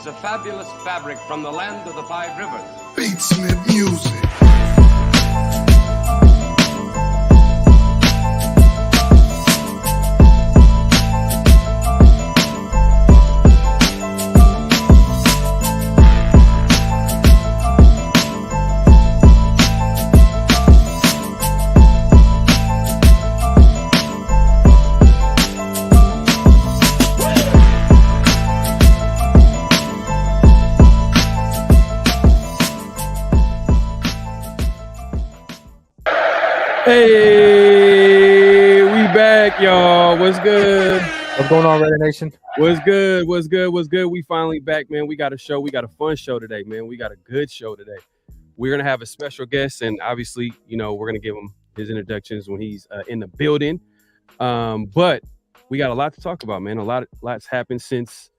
is a fabulous fabric from the land of the five rivers. Beatsmith music. Hey, we back, y'all. What's good? What's going on, Raider Nation? What's good? What's good? What's good? We finally back, man. We got a show. We got a fun show today, man. We got a good show today. We're going to have a special guest, and obviously, you know, we're going to give him his introductions when he's in the building. But we got a lot to talk about, man. Lots happened since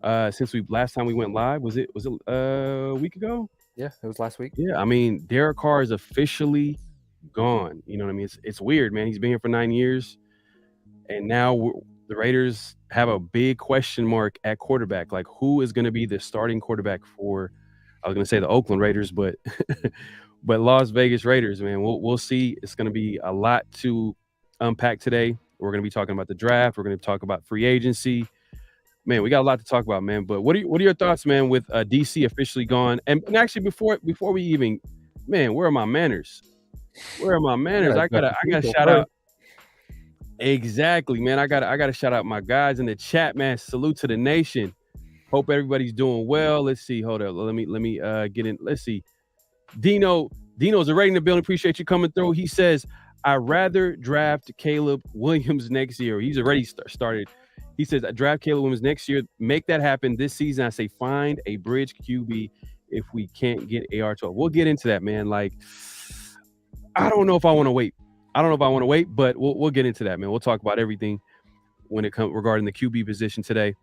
last time we went live. Was it a week ago? Yeah, it was last week. Yeah, I mean, Derek Carr is officially gone. You know what I mean? It's weird, man. He's been here for 9 years, and now the Raiders have a big question mark at quarterback. Like, who is going to be the starting quarterback for? I was going to say the Oakland Raiders, but but Las Vegas Raiders, man. We'll see. It's going to be a lot to unpack today. We're going to be talking about the draft. We're going to talk about free agency. Man, we got a lot to talk about, man. But what are your thoughts, man, with DC officially gone? And actually, before we even, man, where are my manners? Where are my manners? I gotta shout out. Exactly, man. I gotta shout out my guys in the chat, man. Salute to the nation. Hope everybody's doing well. Let's see. Hold up. Let me get in. Let's see. Dino's a rating the building. Appreciate you coming through. He says, I'd rather draft Caleb Williams next year. He's already started. He says, I draft Caleb Williams next year. Make that happen this season. I say find a bridge QB if we can't get AR12. We'll get into that, man. Like, I don't know if I want to wait. But we'll get into that, man. We'll talk about everything when it comes regarding the QB position today.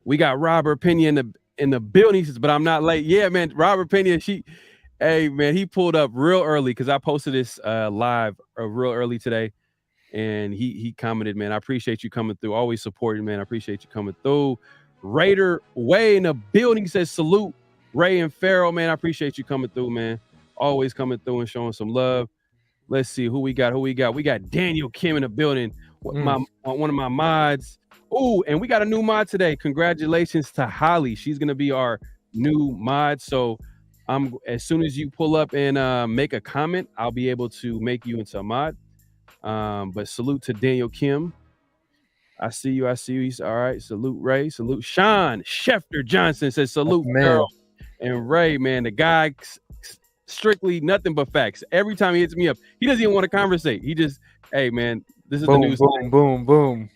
We got Robert Pena in the building. He says, but I'm not late. Yeah, man. Robert Pena, hey, man, he pulled up real early because I posted this live real early today, and he commented, man, I appreciate you coming through. Always supporting, man. I appreciate you coming through. Raider Way in the building says, salute Ray and Farrell, man. I appreciate you coming through, man. Always coming through and showing some love. Let's see who we got. We got Daniel Kim in the building. One of my mods. Oh, and we got a new mod today. Congratulations to Holly. She's gonna be our new mod. So as soon as you pull up and make a comment, I'll be able to make you into a mod. But salute to Daniel Kim. I see you. He's all right. Salute Ray. Salute Sean Schefter Johnson says salute Carl and Ray, man. The guy strictly nothing but facts. Every time he hits me up, he doesn't even want to conversate. He just, hey, man, this is the news. Boom.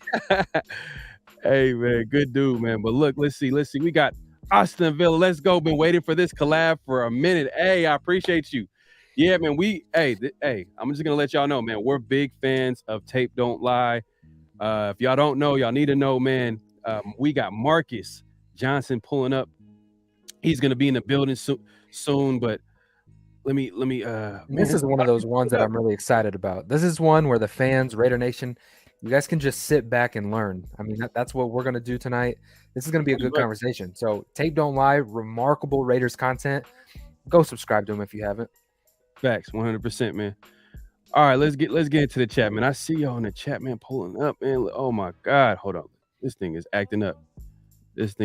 Hey, man, good dude, man. But look, let's see. We got Austin Villa. Let's go. Been waiting for this collab for a minute. Hey, I appreciate you. Yeah, man. I'm just gonna let y'all know, man. We're big fans of Tape Don't Lie. If y'all don't know, y'all need to know, man. We got Marcus Johnson pulling up. He's gonna be in the building soon, but let me this is one of those ones that I'm really excited about. This is one where the fans, Raider Nation, you guys can just sit back and learn. I mean, that's what we're going to do tonight. This is going to be a good conversation. So Tape Don't Lie, remarkable Raiders content. Go subscribe to him if you haven't. Facts, 100%, man. All right, let's get into the chat, man. I see y'all in the chat, man, pulling up, man. Oh my God, hold on. This thing is acting up. Let's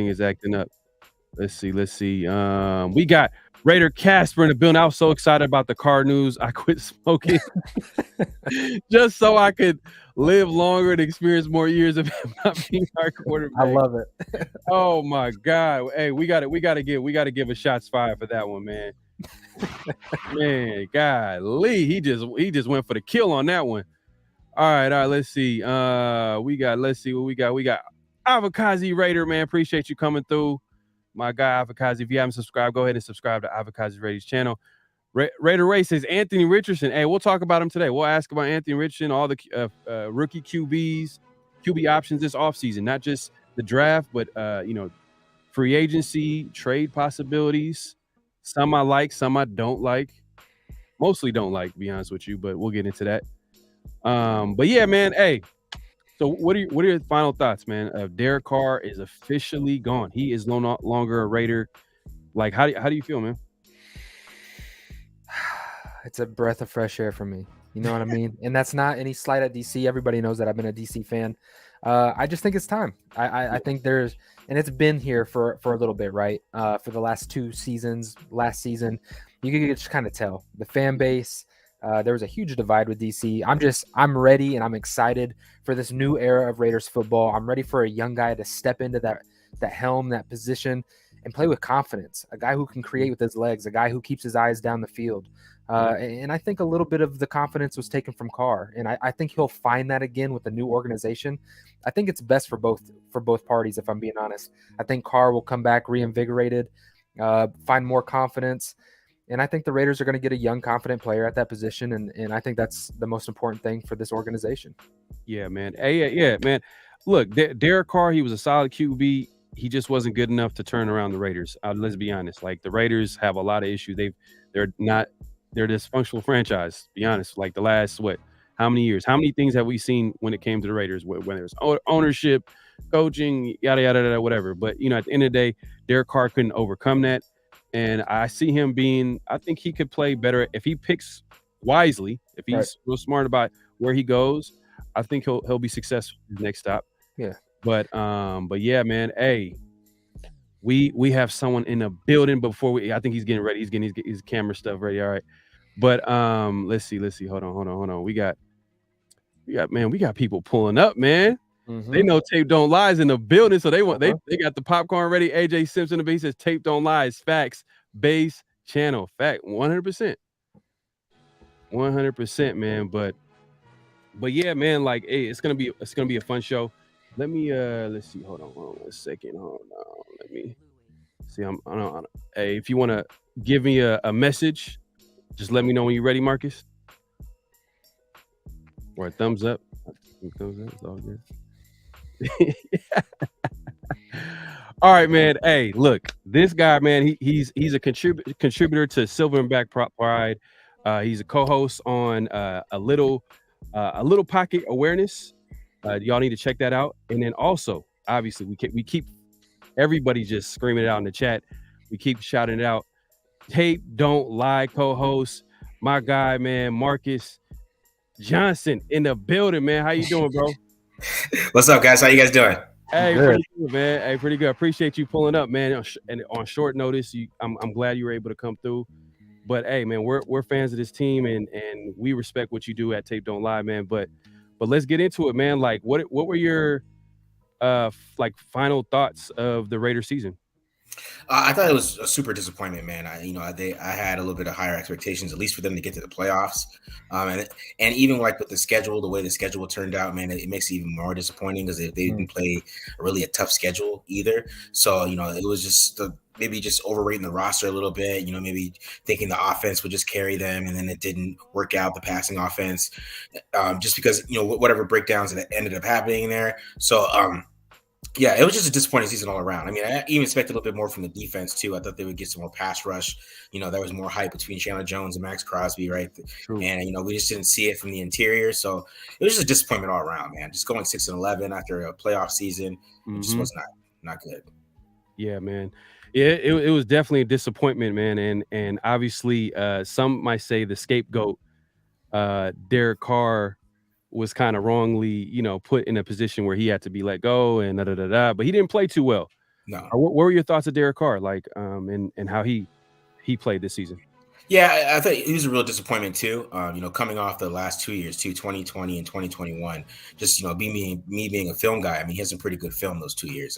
see. We got Raider Casper in the building. I was so excited about the Carr news. I quit smoking just so I could live longer and experience more years of him not being our quarterback. I love it. Oh my God. Hey, we gotta give a shots fired for that one, man. Man, golly, he just went for the kill on that one. All right, let's see. Let's see what we got. We got Avocazzi Raider, man. Appreciate you coming through. My guy Avocazzi. If you haven't subscribed, go ahead and subscribe to Avocazzi Raiders channel. Raider Ray says Anthony Richardson. Hey, we'll talk about him today. We'll ask about Anthony Richardson, all the rookie QB options this offseason, not just the draft, but free agency, trade possibilities. Some I like, some I don't like. Mostly don't like, to be honest with you, but we'll get into that. But yeah, man. Hey, So what are your final thoughts, man? Derek Carr is officially gone. He is no longer a Raider. Like, how do you feel, man? It's a breath of fresh air for me. You know what I mean? And that's not any slight at DC. Everybody knows that I've been a DC fan. I just think it's time. I think there's, and it's been here for a little bit, right? For the last 2 seasons, last season, you could just kind of tell the fan base. There was a huge divide with DC. I'm ready and I'm excited for this new era of Raiders football. I'm ready for a young guy to step into that helm, that position, and play with confidence. A guy who can create with his legs, a guy who keeps his eyes down the field. And I think a little bit of the confidence was taken from Carr, and I think he'll find that again with the new organization. I think it's best for both parties, if I'm being honest. I think Carr will come back reinvigorated, find more confidence, and I think the Raiders are going to get a young, confident player at that position, and I think that's the most important thing for this organization. Yeah, man. Hey, yeah, man. Look, Derek Carr, he was a solid QB. He just wasn't good enough to turn around the Raiders. Let's be honest. Like, the Raiders have a lot of issues. They're a dysfunctional franchise, to be honest. Like, the last, how many years? How many things have we seen when it came to the Raiders, when there's ownership, coaching, yada, yada, yada, whatever. But, at the end of the day, Derek Carr couldn't overcome that. And I see him I think he could play better if he picks wisely, if he's real smart about where he goes. I think he'll be successful in the next stop. Yeah. But yeah, man. Hey, we have someone in the building I think he's getting ready. He's getting his camera stuff ready. All right. But let's see. Hold on. We got people pulling up, man. Mm-hmm. They know Tape Don't Lie is in the building, so they got the popcorn ready. AJ Simpson, the base says Tape Don't Lie is facts base channel. Fact 100%. 100%, man. But yeah, man, like, hey, it's gonna be a fun show. Let me let's see. Hold on 1 second. Hold on. Let me see. Hey, if you want to give me a message, just let me know when you're ready, Marcus. Or a thumbs up. It's all good. All right, man. Hey, look, this guy, man, he's a contributor to Silver and Black Pride. He's a co-host on a little pocket awareness. Y'all need to check that out. And then also, obviously, we keep everybody just screaming it out in the chat. We keep shouting it out. Tape Don't Lie co-host, my guy, man, Marcus Johnson in the building, man. How you doing, bro? What's up, guys? How you guys doing? Hey, pretty good, man. Hey, pretty good. Appreciate you pulling up, man. And on short notice, I'm glad you were able to come through. But hey, man, we're fans of this team, and we respect what you do at Tape Don't Lie, man. But let's get into it, man. Like, what were your final thoughts of the Raiders season? I thought it was a super disappointment, man. I had a little bit of higher expectations, at least for them to get to the playoffs. And even like with the schedule, the way the schedule turned out, man, it makes it even more disappointing because they didn't play a tough schedule either. So, it was just maybe just overrating the roster a little bit, maybe thinking the offense would just carry them, and then it didn't work out, the passing offense, just because, whatever breakdowns that ended up happening there. So, yeah, it was just a disappointing season all around. I mean, I even expected a little bit more from the defense, too. I thought they would get some more pass rush. There was more hype between Chandler Jones and Max Crosby, right? True. And, we just didn't see it from the interior. So it was just a disappointment all around, man. Just going 6-11 after a playoff season, it just was not good. Yeah, man. Yeah, it was definitely a disappointment, man. And obviously, some might say the scapegoat, Derek Carr, was kind of wrongly, put in a position where he had to be let go and but he didn't play too well. No. What were your thoughts of Derek Carr, like, and how he played this season? Yeah, I thought he was a real disappointment too. Coming off the last 2 years, 2020 and 2021, just me being a film guy. I mean, he has some pretty good film those 2 years.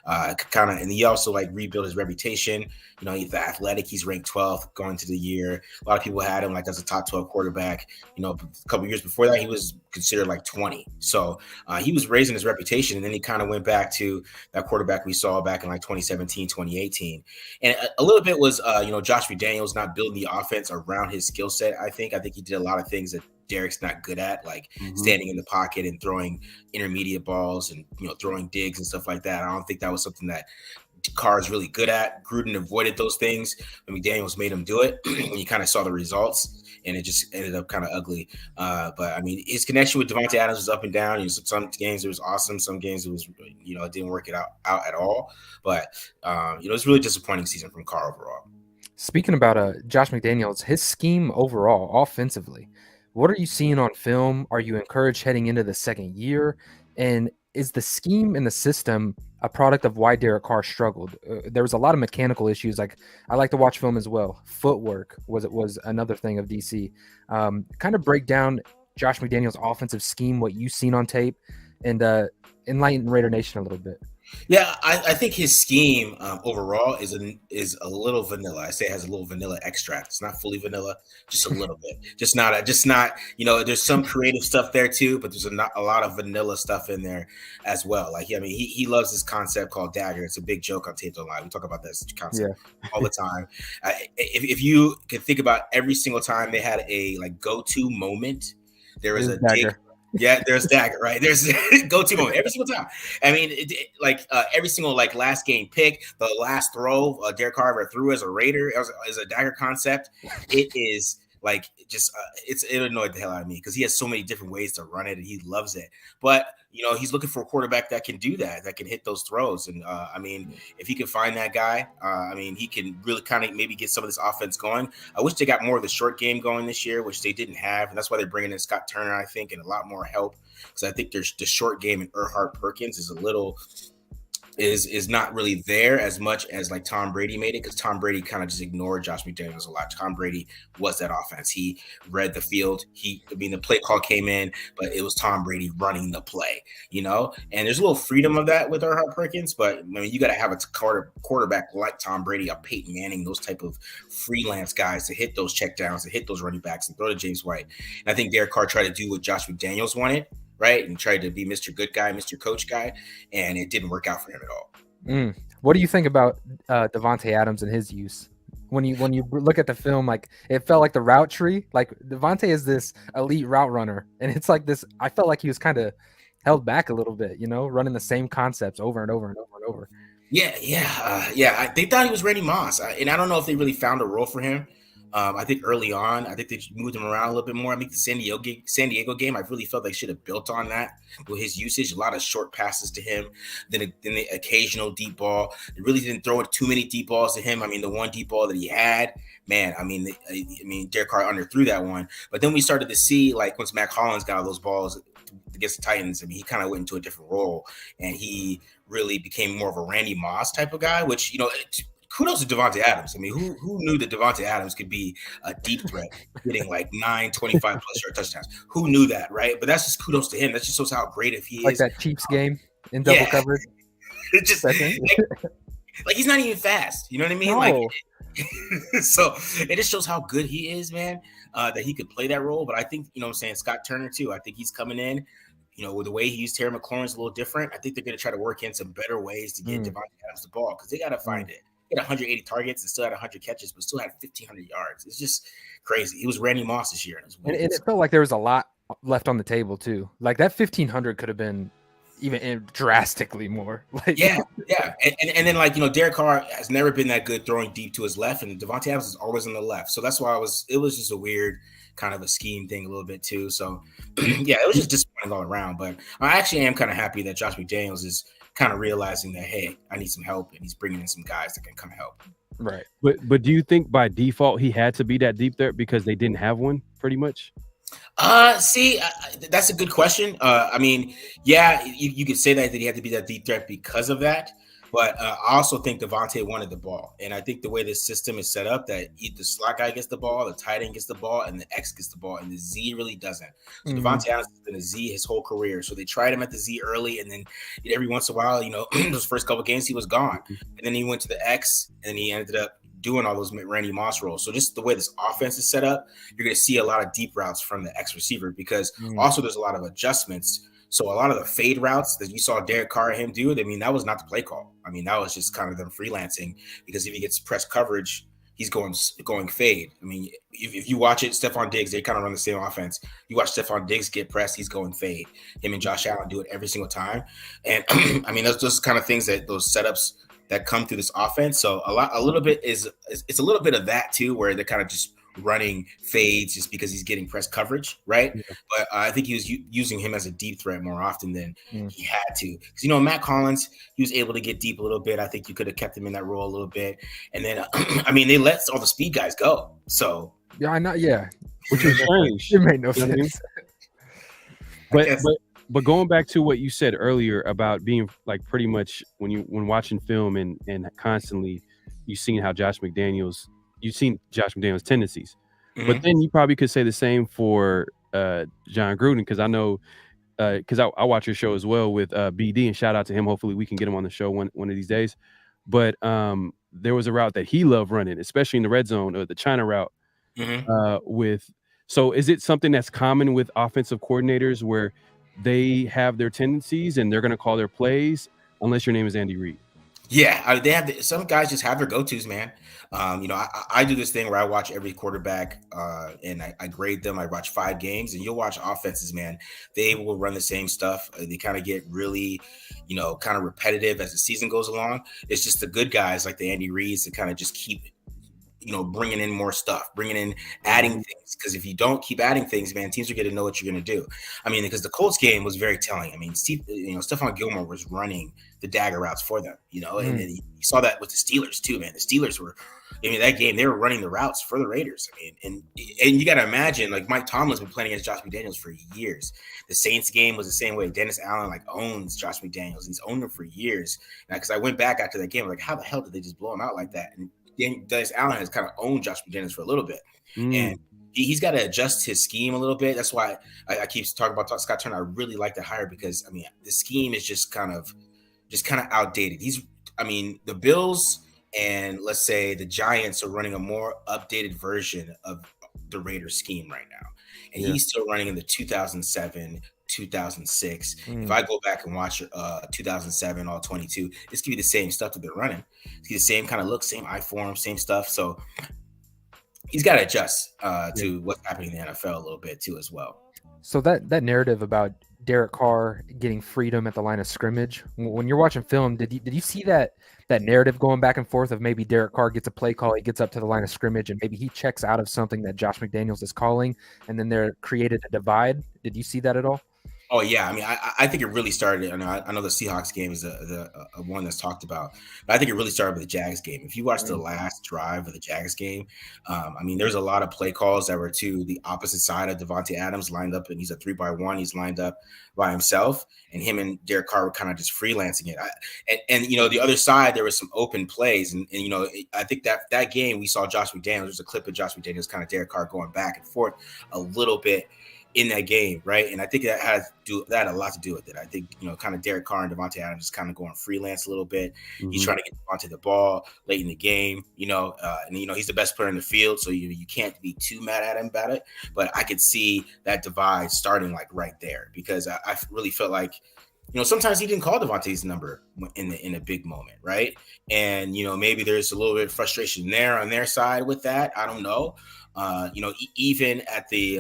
And he also rebuilt his reputation. He's athletic. He's ranked 12th going to the year. A lot of people had him as a top 12 quarterback. A couple years before that, he was considered 20. So he was raising his reputation, and then he kind of went back to that quarterback we saw back in 2017, 2018. And a little bit was Josh McDaniels not building the offense around his skill set. I think he did a lot of things that Derek's not good at, standing in the pocket and throwing intermediate balls and throwing digs and stuff like that. I don't think that was something that Carr is really good at. Gruden avoided those things, and McDaniels made him do it. And you kind of saw the results. and it just ended up kind of ugly. But I mean, his connection with Devontae Adams was up and down. You know, some games it was awesome, some games it was, you know, it didn't work it out at all. But you know, it's really disappointing season from Carr overall. Speaking about Josh McDaniels, his scheme overall, offensively, what are you seeing on film? Are you encouraged heading into the second year? And is the scheme and the system a product of why Derek Carr struggled? There was a lot of mechanical issues. Like, I like to watch film as well. Footwork was another thing of DC. Kind of break down Josh McDaniels' offensive scheme, what you've seen on tape, and enlighten Raider Nation a little bit. Yeah, I think his scheme overall is a little vanilla. I say it has a little vanilla extract. It's not fully vanilla, just a little bit. Just not. You know, there's some creative stuff there too, but there's a lot of vanilla stuff in there as well. Like, I mean, he loves this concept called dagger. It's a big joke on Taped Online. We talk about this concept all the time. If you can think about every single time they had a like go-to moment, there was a dagger. Yeah, there's dagger, right? There's go-to moment every single time. I mean, every single like last game pick, the last throw Derek Carr ever threw as a Raider as a dagger concept. It is like just it annoyed the hell out of me because he has so many different ways to run it and he loves it. But you know, he's looking for a quarterback that can do that can hit those throws. And I mean, if he can find that guy, I mean, he can really kind of maybe get some of this offense going. I wish they got more of the short game going this year, which they didn't have. And that's why they're bringing in Scott Turner, I think, and a lot more help. Because I think there's the short game in Erhardt Perkins is a little is not really there as much as like Tom Brady made it, because Tom Brady kind of just ignored Josh McDaniels a lot. Tom Brady was that offense. He read the field. The play call came in, but it was Tom Brady running the play, you know? And there's a little freedom of that with Erhardt Perkins, but I mean, you got to have a quarterback like Tom Brady, a Peyton Manning, those type of freelance guys to hit those checkdowns, to hit those running backs and throw to James White. And I think Derek Carr tried to do what Josh McDaniels wanted, right? And tried to be Mr. Good Guy, Mr. Coach Guy, and it didn't work out for him at all. What do you think about Devontae Adams and his use? When you look at the film, like it felt like the route tree. Like Devontae is this elite route runner, and it's like this. I felt like he was kind of held back a little bit, you know, running the same concepts over and over and over and over. Yeah. They thought he was Randy Moss, and I don't know if they really found a role for him. I think early on, I think they moved him around a little bit more. I think the San Diego game, I really felt they should have built on that with his usage. A lot of short passes to him, then the occasional deep ball. They really didn't throw too many deep balls to him. I mean, the one deep ball that he had, man, I mean, Derek Carr underthrew that one. But then we started to see, like, once Mac Hollins got all those balls against the Titans, I mean, he kind of went into a different role, and he really became more of a Randy Moss type of guy, which, you know, kudos to Devontae Adams. I mean, who knew that Devontae Adams could be a deep threat, getting like 9 25-plus yard touchdowns? Who knew that, right? But that's just kudos to him. That just shows how great he is. Like that Chiefs game in double coverage. It just like he's not even fast. You know what I mean? No. Like, so it just shows how good he is, man. That he could play that role. But I think, you know what I'm saying, Scott Turner too. I think he's coming in. You know, with the way he used Terry McLaurin is a little different. I think they're going to try to work in some better ways to get Devontae Adams the ball, because they got to find it. He had 180 targets and still had 100 catches, but still had 1,500 yards. It's just crazy. He was Randy Moss this year. And it felt like there was a lot left on the table too. Like that 1,500 could have been even drastically more. Like, yeah. And then, like, you know, Derek Carr has never been that good throwing deep to his left, and Devontae Adams is always on the left. So that's why it was just a weird kind of a scheme thing a little bit too. So yeah, it was just disappointing all around. But I actually am kind of happy that Josh McDaniels is kind of realizing that, hey, I need some help, and he's bringing in some guys that can come help. Right. But do you think by default he had to be that deep threat because they didn't have one, pretty much? That's a good question. I mean, yeah, you could say that he had to be that deep threat because of that. But I also think Devontae wanted the ball. And I think the way this system is set up, that the slot guy gets the ball, the tight end gets the ball, and the X gets the ball, and the Z really doesn't. So Devontae Adams has been a Z his whole career. So they tried him at the Z early, and then every once in a while, you know, those first couple games, he was gone. And then he went to the X, and he ended up doing all those Randy Moss roles. So just the way this offense is set up, you're going to see a lot of deep routes from the X receiver, because also there's a lot of adjustments. So a lot of the fade routes that you saw Derek Carr and him do, I mean, that was not the play call. I mean, that was just kind of them freelancing, because if he gets press coverage, he's going fade. I mean, if you watch it, Stephon Diggs, they kind of run the same offense. You watch Stephon Diggs get pressed, he's going fade. Him and Josh Allen do it every single time. And I mean, those kind of things, that those setups that come through this offense. So it's a little bit of that too, where they're kind of just running fades just because he's getting press coverage, right? Yeah. But I think he was using him as a deep threat more often than Mm. he had to. Because, Matt Collins, he was able to get deep a little bit. I think you could have kept him in that role a little bit. And then, they let all the speed guys go. So, Yeah, I know. Yeah, which is strange. it made no You know what I mean? sense. But going back to what you said earlier about being like pretty much when watching film and constantly you've seen Josh McDaniels tendencies. But Mhm. then you probably could say the same for John Gruden, because I know because I watch your show as well with BD, and shout out to him. Hopefully we can get him on the show one of these days. But there was a route that he loved running, especially in the red zone, or the China route. Mhm. So is it something that's common with offensive coordinators where they have their tendencies and they're going to call their plays unless your name is Andy Reid? Yeah, they have some guys just have their go-tos, man. I do this thing where I watch every quarterback and I grade them. I watch 5 games, and you'll watch offenses, man. They will run the same stuff. They kind of get really, kind of repetitive as the season goes along. It's just the good guys like the Andy Reids that kind of just keep bringing in more stuff, adding things. Because if you don't keep adding things, man, teams are going to know what you're going to do. Because the Colts game was very telling. Stephon Gilmore was running the dagger routes for them, and then you saw that with the Steelers too, man. The Steelers were, that game, they were running the routes for the Raiders. And you got to imagine, like, Mike Tomlin's been playing against Josh McDaniels for years. The Saints game was the same way. Dennis Allen, owns Josh McDaniels. He's owned him for years. Because I went back after that game, how the hell did they just blow him out like that? And Dennis Allen has kind of owned Josh McDaniels for a little bit, and he's got to adjust his scheme a little bit. That's why I keep talking about Scott Turner. I really like the hire because the scheme is just kind of outdated. The Bills and let's say the Giants are running a more updated version of the Raiders scheme right now, and he's still running in the 2007. 2006. If I go back and watch 2007, all 22, it's gonna be the same stuff that they're running. It's the same kind of look, same eye form, same stuff. So he's got to adjust to what's happening in the NFL a little bit too, as well. So that narrative about Derek Carr getting freedom at the line of scrimmage, when you're watching film, did you see that narrative going back and forth of maybe Derek Carr gets a play call, he gets up to the line of scrimmage, and maybe he checks out of something that Josh McDaniels is calling, and then they're created a divide? Did you see that at all? Oh yeah, I think it really started. I know the Seahawks game is a one that's talked about, but I think it really started with the Jags game. If you watch the last drive of the Jags game, there's a lot of play calls that were to the opposite side of Devontae Adams lined up, and he's a 3-by-1. He's lined up by himself, and him and Derek Carr were kind of just freelancing it. And the other side, there was some open plays, and I think that game we saw Josh McDaniels. There's a clip of Josh McDaniels, kind of Derek Carr going back and forth a little bit in that game, right? And I think that had a lot to do with it. I think, kind of Derek Carr and Devontae Adams just kind of going freelance a little bit. He's trying to get Devontae the ball late in the game, and he's the best player in the field, so you can't be too mad at him about it. But I could see that divide starting right there, because I really felt like, sometimes he didn't call Devontae's number in a big moment, right? And maybe there's a little bit of frustration there on their side with that. I don't know. Even at the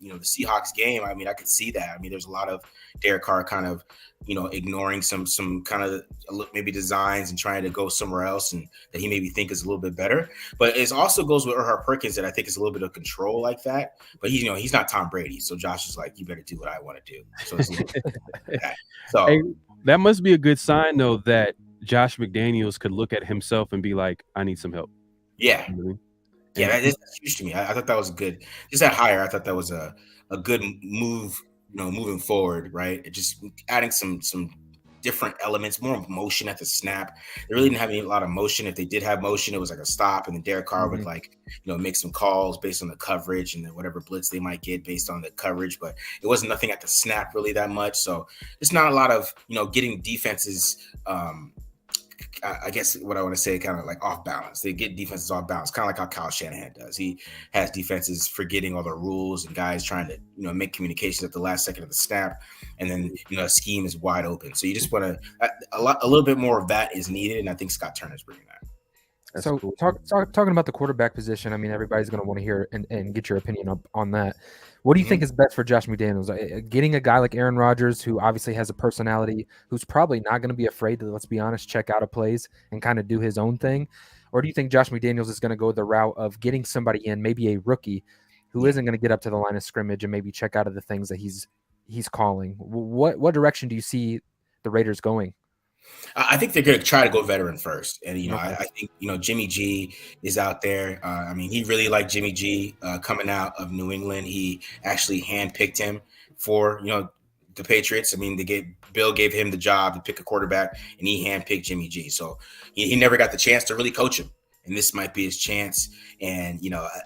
the Seahawks game, I could see that. There's a lot of Derek Carr kind of, ignoring some kind of maybe designs and trying to go somewhere else, and that he maybe think is a little bit better. But it also goes with Erhard Perkins that I think is a little bit of control like that. But he's not Tom Brady, so Josh is like, you better do what I want to do. So it's a little bit like that. So hey, that must be a good sign though, that Josh McDaniels could look at himself and be like, I need some help. Yeah. Yeah, that's huge to me. I thought that was good. Just that hire, I thought that was a good move, moving forward, right? Just adding some different elements, more motion at the snap. They really didn't have a lot of motion. If they did have motion, it was like a stop, and then Derek Carr would make some calls based on the coverage, and then whatever blitz they might get based on the coverage. But it wasn't nothing at the snap really that much. So it's not a lot of getting defenses. I guess what I want to say, kind of like off balance. They get defenses off balance, kind of like how Kyle Shanahan does. He has defenses forgetting all the rules and guys trying to, make communications at the last second of the snap, and then a scheme is wide open. So you just want to a little bit more of that is needed, and I think Scott Turner's bringing that. That's so cool. Talking about the quarterback position, everybody's going to want to hear and get your opinion on that. What do you think is best for Josh McDaniels? Getting a guy like Aaron Rodgers, who obviously has a personality, who's probably not going to be afraid to, let's be honest, check out of plays and kind of do his own thing, Or do you think Josh McDaniels is going to go the route of getting somebody in, maybe a rookie, who isn't going to get up to the line of scrimmage and maybe check out of the things that he's calling? What direction do you see the Raiders going? I think they're going to try to go veteran first, and Okay. I think Jimmy G is out there. I mean, he really liked Jimmy G coming out of New England. He actually handpicked him for the Patriots. I mean, Bill gave him the job to pick a quarterback, and he handpicked Jimmy G. So he never got the chance to really coach him, and this might be his chance. And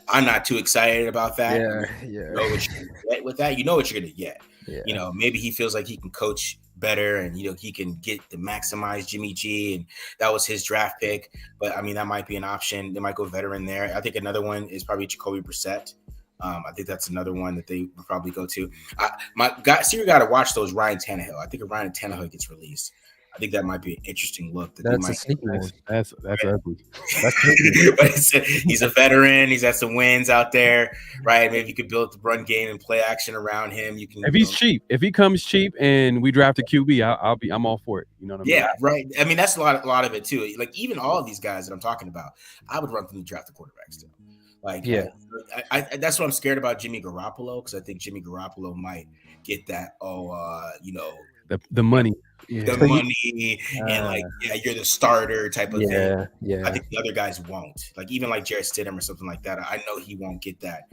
I'm not too excited about that. Yeah. You know what you're gonna get with that. You know what you're gonna get. Yeah. Maybe he feels like he can coach better, and he can get to maximize Jimmy G, and that was his draft pick. But I mean, that might be an option. They might go veteran there. I think another one is probably Jacoby Brissett. I think that's another one that they would probably go to. You got to watch those Ryan Tannehill. I think if Ryan Tannehill gets released, I think that might be an interesting look. That's a sneaky one. That's ugly. But he's a veteran. He's had some wins out there, right? Maybe you could build the run game and play action around him. You can, if he's cheap, if he comes cheap and we draft a QB, I'm all for it. You know what I mean? Yeah, right. I mean, that's a lot of it too. Like even all of these guys that I'm talking about, I would run from the draft the quarterbacks still. Like, yeah, I that's what I'm scared about Jimmy Garoppolo, because I think Jimmy Garoppolo might get that. The money. Yeah. The money and you're the starter type of thing. Yeah. I think the other guys won't. Like even like Jarrett Stidham or something like that. I know he won't get that.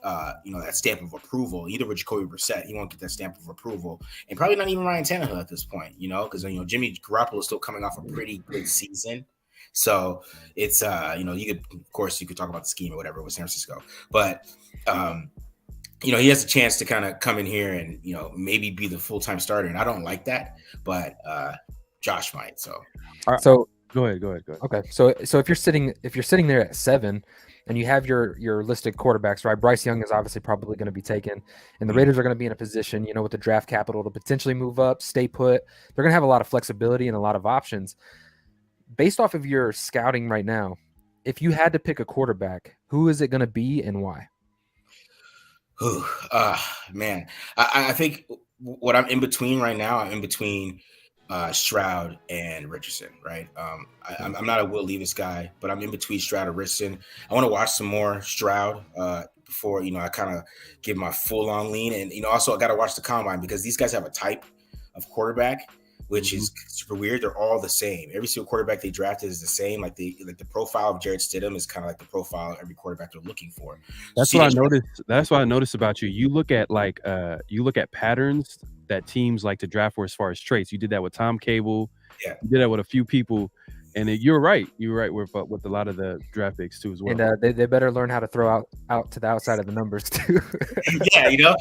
That stamp of approval. Either with Jacoby Brissett, he won't get that stamp of approval, and probably not even Ryan Tannehill at this point. Because Jimmy Garoppolo is still coming off a pretty good season. So it's you could talk about the scheme or whatever with San Francisco, but he has a chance to kind of come in here and maybe be the full-time starter, and I don't like that, but Josh might. So go ahead. Okay, so if you're sitting there at 7 and you have your listed quarterbacks, right? Bryce Young is obviously probably going to be taken, and the Raiders are going to be in a position, with the draft capital to potentially move up, stay put. They're going to have a lot of flexibility and a lot of options. Based off of your scouting right now, if you had to pick a quarterback, who is it going to be and why? Man, I think what I'm in between right now, I'm in between Stroud and Richardson, right? I'm not a Will Levis guy, but I'm in between Stroud and Richardson. I want to watch some more Stroud before, I kind of give my full-on lean. And, also I got to watch the combine, because these guys have a type of quarterback which is super weird. They're all the same. Every single quarterback they drafted is the same. Like the profile of Jarrett Stidham is kind of like the profile of every quarterback they're looking for. That's what I noticed. That's what I noticed about you. You look at patterns that teams like to draft for as far as traits. You did that with Tom Cable. Yeah. You did that with a few people. And you're right. You're right with a lot of the draft picks too as well. And they better learn how to throw out to the outside of the numbers too. Yeah,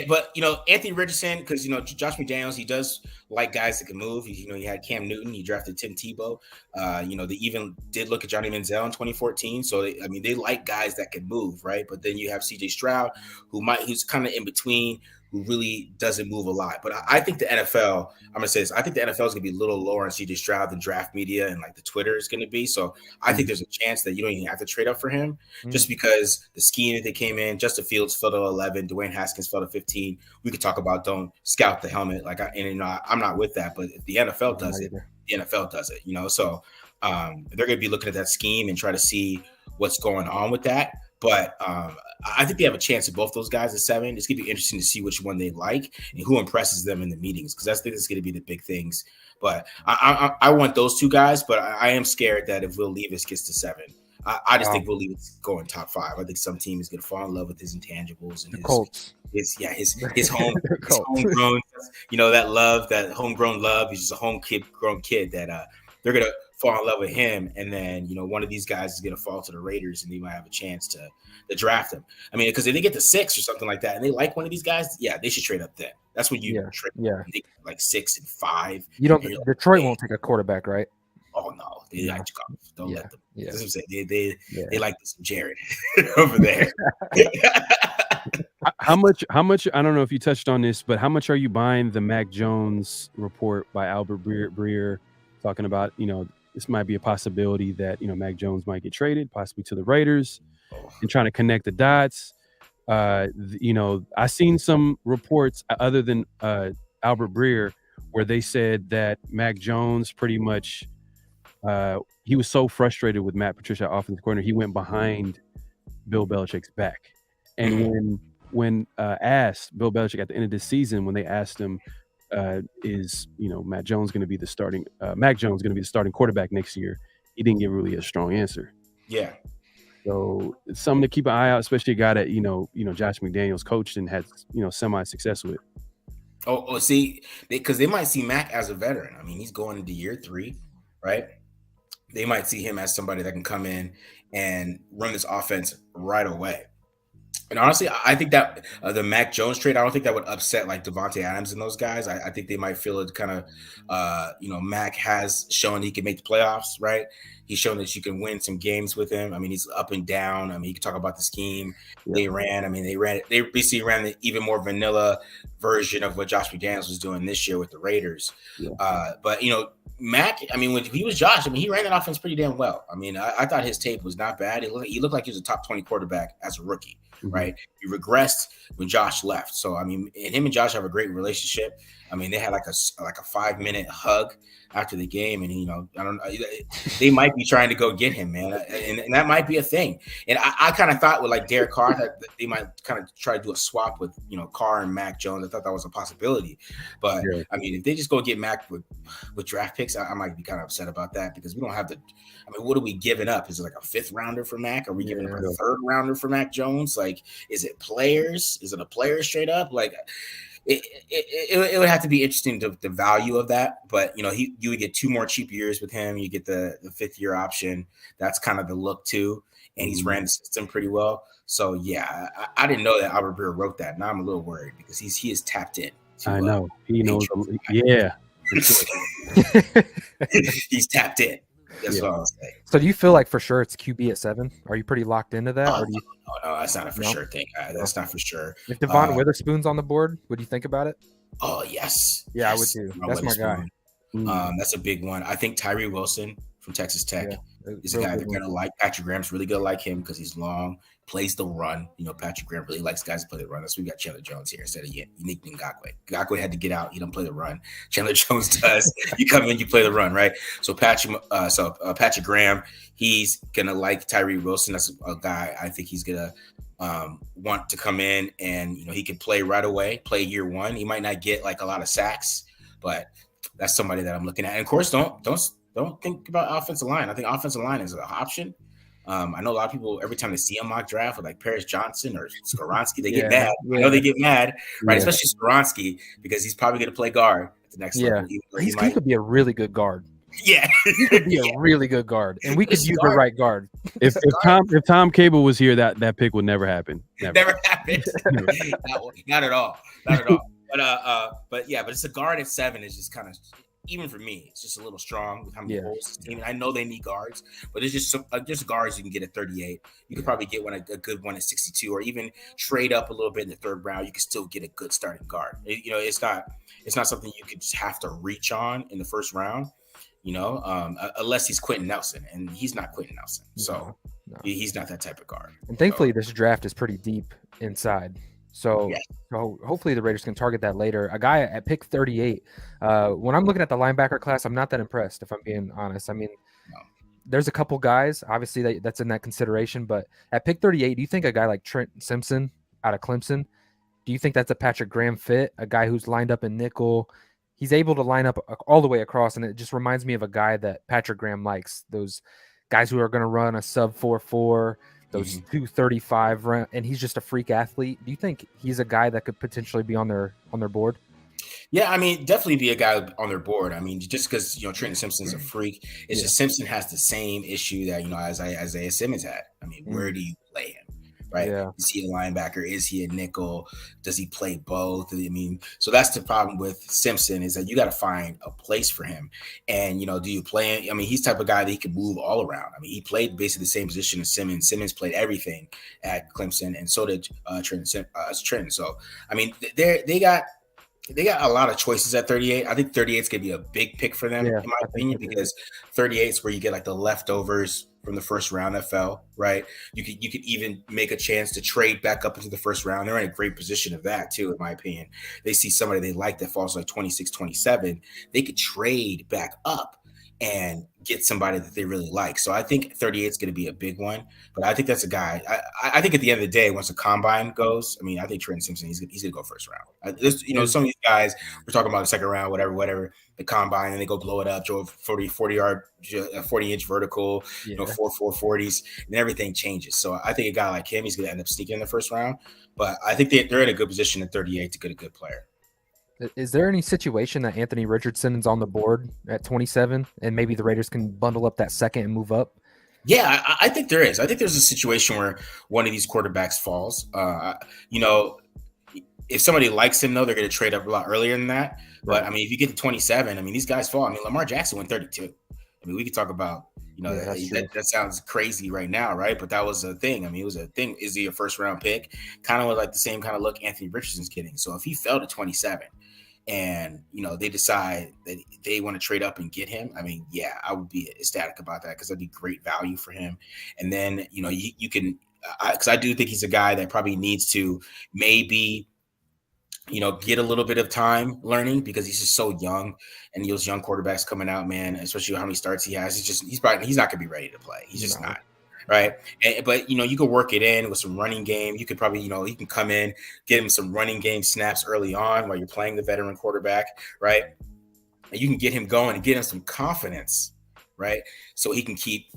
but Anthony Richardson, because Josh McDaniels, he does like guys that can move. He had Cam Newton, he drafted Tim Tebow. They even did look at Johnny Manziel in 2014. So they like guys that can move, right? But then you have CJ Stroud, who's kind of in between, who really doesn't move a lot. But I think the NFL, I'm going to say this, I think the NFL is going to be a little lower on CJ Stroud than draft media and like the Twitter is going to be. So I think there's a chance that you don't even have to trade up for him just because the scheme that they came in, Justin Fields fell to 11, Dwayne Haskins fell to 15. We could talk about don't scout the helmet. I'm not with that, but if the NFL does it, the NFL does it, So they're going to be looking at that scheme and try to see what's going on with that. But I think they have a chance at both those guys at 7. It's going to be interesting to see which one they like and who impresses them in the meetings, because I think that's going to be the big things. But I want those two guys, but I am scared that if Will Levis gets to 7, I just think Will Levis going top 5. I think some team is going to fall in love with his intangibles and Colts. his homegrown, that love, that homegrown love. He's just a homegrown kid that they're going to fall in love with him, and then one of these guys is going to fall to the Raiders, and they might have a chance to draft him. I mean, because if they get to 6 or something like that, and they like one of these guys, they should trade up then. That's when you trade. Yeah, like 6 and 5. Detroit won't take a quarterback, right? Oh no, they like Goff. Don't let them. Yeah. That's what I'm saying. They like this Jared over there. How much? I don't know if you touched on this, but how much are you buying the Mac Jones report by Albert Breer talking about this might be a possibility that Mac Jones might get traded, possibly to the Raiders, and trying to connect the dots. I seen some reports other than Albert Breer where they said that Mac Jones pretty much he was so frustrated with Matt Patricia, offensive coordinator, he went behind Bill Belichick's back. And when asked Bill Belichick at the end of this season, when they asked him, is Mac Jones going to be the starting quarterback next year, he didn't give really a strong answer. Yeah. So it's something to keep an eye out, especially a guy that Josh McDaniels coached and had semi success with. See, because they might see Mac as a veteran. I mean, he's going into year 3, right? They might see him as somebody that can come in and run this offense right away. And honestly, I think that the Mac Jones trade, I don't think that would upset like Devontae Adams and those guys. I think they might feel it kind of, Mac has shown he can make the playoffs, right? He's shown that you can win some games with him. I mean, he's up and down. I mean, you can talk about the scheme they ran. I mean, they basically ran the even more vanilla version of what Josh McDaniels was doing this year with the Raiders. Yeah. But, Mac, I mean, when he was Josh, I mean, he ran that offense pretty damn well. I mean, I thought his tape was not bad. He looked like he was a top 20 quarterback as a rookie. Right, he regressed when Josh left. So I mean, and him and Josh have a great relationship. I mean, they had like a 5-minute hug after the game, and I don't know, they might be trying to go get him, man, and that might be a thing. And I kind of thought with like Derek Carr that they might kind of try to do a swap with Carr and Mac Jones. I thought that was a possibility, but I mean, if they just go get Mac with draft picks, I might be kind of upset about that because we don't have the. I mean, what are we giving up? Is it like a 5th rounder for Mac? Are we giving up a 3rd rounder for Mac Jones? Like, is it players? Is it a player straight up? Like, it would have to be interesting to the value of that. But you would get 2 more cheap years with him. You get the 5th year option. That's kind of the look too. And he's ran the system pretty well. So yeah, I didn't know that Albert Breer wrote that. Now I'm a little worried because he is tapped in. I know he knows. Yeah, he's tapped in. That's what I'll say. So do you feel like for sure it's QB at 7? Are you pretty locked into that? No, that's not a for sure thing. That's not for sure. If Devon Witherspoon's on the board, would you think about it? Oh, yes. Yeah, yes. I would too. That's my guy. That's a big one. I think Tyree Wilson from Texas Tech is a guy they're going to like. Patrick Graham's really going to like him because he's long, plays the run. Patrick Graham really likes guys to play the run. That's why we got Chandler Jones here instead of Unique Ngakoue. Ngakoue had to get out. He don't play the run. Chandler Jones does. You come in, you play the run, right? So Patrick Graham, he's going to like Tyree Wilson. That's a guy I think he's going to want to come in and, he can play right away, play year 1. He might not get like a lot of sacks, but that's somebody that I'm looking at. And of course, don't think about offensive line. I think offensive line is an option. I know a lot of people, every time they see a mock draft with like Paris Johnson or Skoronski, they get mad. I know they get mad, right? Especially Skoronski, because he's probably going to play guard at the next level. He could be a really good guard. Yeah. He could be a really good guard. And we could use the right guard. If Tom Cable was here, that pick would never happen. Never happened. Not at all. Not at all. But it's a guard at 7 is just kind of, even for me, it's just a little strong with how many holes this team. And I know they need guards, but it's just guards you can get at 38. You could probably get a good one at 62, or even trade up a little bit in the 3rd round. You can still get a good starting guard. It's not something you could just have to reach on in the 1st round. Unless he's Quentin Nelson, and he's not Quentin Nelson, so he's not that type of guard. And thankfully, this draft is pretty deep inside. So hopefully the Raiders can target that later. A guy at pick 38. When I'm looking at the linebacker class, I'm not that impressed, if I'm being honest. I mean, there's a couple guys, obviously, that's in that consideration. But at pick 38, do you think a guy like Trent Simpson out of Clemson, do you think that's a Patrick Graham fit? A guy who's lined up in nickel. He's able to line up all the way across, and it just reminds me of a guy that Patrick Graham likes. Those guys who are going to run a sub 4.4, those 235 run, and he's just a freak athlete. Do you think he's a guy that could potentially be on their board? Yeah, I mean, definitely be a guy on their board. I mean, just because Trenton Simpson's a freak, it's just Simpson has the same issue that as Isaiah Simmons had. I mean, where do you play him? Right? Yeah. Is he a linebacker? Is he a nickel? Does he play both? I mean, so that's the problem with Simpson, is that you got to find a place for him. And, do you play him? I mean, he's the type of guy that he can move all around. I mean, he played basically the same position as Simmons. Simmons played everything at Clemson, and so did Trenton. So, I mean, they got a lot of choices at 38. I think 38 is going to be a big pick for them, in my opinion, because 38 is where you get like the leftovers from the 1st round that fell, right? You could even make a chance to trade back up into the 1st round. They're in a great position of that too, in my opinion. They see somebody they like that falls like 26, 27. They could trade back up and get somebody that they really like. So I think 38 is going to be a big one, but I think that's a guy. I think at the end of the day, once the combine goes, I mean, I think Trenton Simpson, he's going to go first round. Some of these guys we're talking about the second round, whatever, the combine, and they go blow it up, drove 40-yard, 40-inch vertical, 4.4 40s, and everything changes. So I think a guy like him, he's going to end up sneaking in the first round, but I think they're in a good position at 38 to get a good player. Is there any situation that Anthony Richardson is on the board at 27 and maybe the Raiders can bundle up that second and move up? Yeah, I think there is. I think there's a situation where one of these quarterbacks falls. If somebody likes him, though, they're going to trade up a lot earlier than that. But, I mean, if you get to 27, I mean, these guys fall. I mean, Lamar Jackson went 32. I mean, we could talk about, that sounds crazy right now, right? But that was a thing. I mean, it was a thing. Is he a first-round pick? Kind of like the same kind of look Anthony Richardson's getting. So if he fell to 27 – and they decide that they want to trade up and get him, I mean, yeah, I would be ecstatic about that because that'd be great value for him. And then you can, because I do think he's a guy that probably needs to maybe get a little bit of time learning because he's just so young, and those young quarterbacks coming out, man, especially how many starts he has, he's not going to be ready to play. He's just not. Right. But, you could work it in with some running game. You could probably, he can come in, get him some running game snaps early on while you're playing the veteran quarterback. Right. And you can get him going and get him some confidence. Right. So he can keep,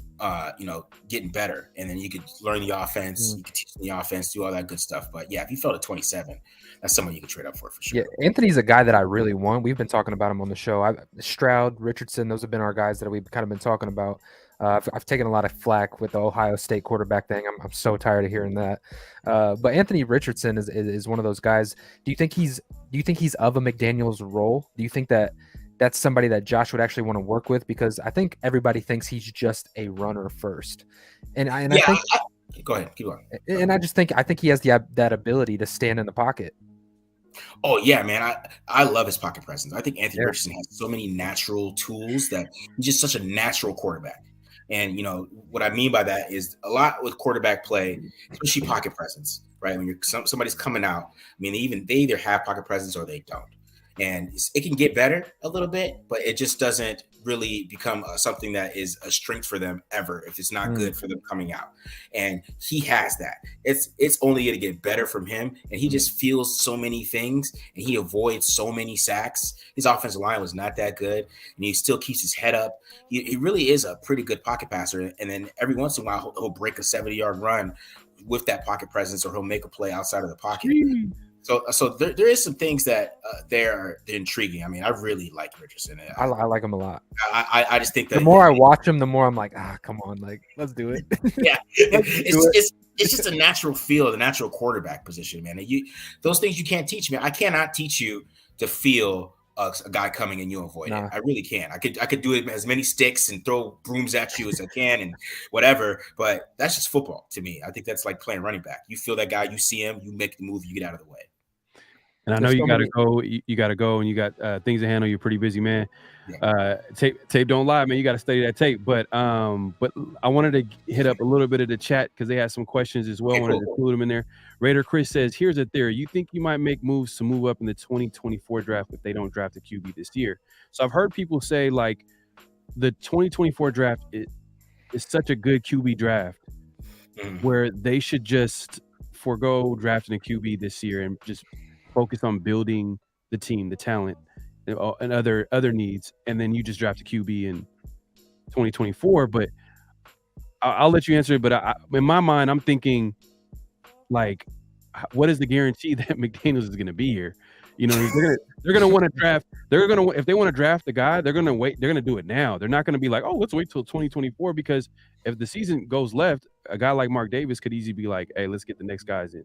getting better. And then you could learn the offense. You can teach him the offense, do all that good stuff. But yeah, if you fell to 27, that's someone you can trade up for sure. Yeah. Anthony's a guy that I really want. We've been talking about him on the show. Stroud, Richardson, those have been our guys that we've kind of been talking about. I've taken a lot of flack with the Ohio State quarterback thing. I'm so tired of hearing that. But Anthony Richardson is one of those guys. Do you think he's of a McDaniels role? Do you think that that's somebody that Josh would actually want to work with? Because I think everybody thinks he's just a runner first. I think go ahead, keep going. And I think he has that ability to stand in the pocket. Oh yeah, man. I love his pocket presence. I think Anthony Richardson has so many natural tools that he's just such a natural quarterback. And, what I mean by that is a lot with quarterback play, especially pocket presence, right? When somebody's coming out, I mean, they either have pocket presence or they don't. And it can get better a little bit, but it just doesn't really become something that is a strength for them ever if it's not good for them coming out. And he has that. It's only going to get better from him. And he just feels so many things, and he avoids so many sacks. His offensive line was not that good, and he still keeps his head up. He really is a pretty good pocket passer. And then every once in a while, he'll break a 70-yard run with that pocket presence, or he'll make a play outside of the pocket. So there is some things that they're intriguing. I mean, I really like Richardson. I like him a lot. I just think that the more I watch him, the more I'm like, come on, like, let's do it. Yeah, it's just a natural feel, the natural quarterback position, man. Those things you can't teach, man. I cannot teach you to feel a guy coming and you avoid it. I really can't. I could do it as many sticks and throw brooms at you as I can and whatever, but that's just football to me. I think that's like playing running back. You feel that guy, you see him, you make the move, you get out of the way. And I know you got to go. You got to go, and you got things to handle. You're a pretty busy man. Yeah. Tape don't lie, man. You got to study that tape. But I wanted to hit up a little bit of the chat because they had some questions as well. I wanted to include them in there. Raider Chris says, "Here's a theory. You think you might make moves to move up in the 2024 draft if they don't draft a QB this year?" So I've heard people say like the 2024 draft is such a good QB draft where they should just forego drafting a QB this year and just focus on building the team, the talent, and other needs, and then you just draft a QB in 2024. But I'll let you answer it. But in my mind, I'm thinking, like, what is the guarantee that McDaniels is going to be here? They're gonna want to draft. If they want to draft the guy, they're gonna wait. They're gonna do it now. They're not gonna be like, oh, let's wait till 2024 because if the season goes left, a guy like Mark Davis could easily be like, hey, let's get the next guys in.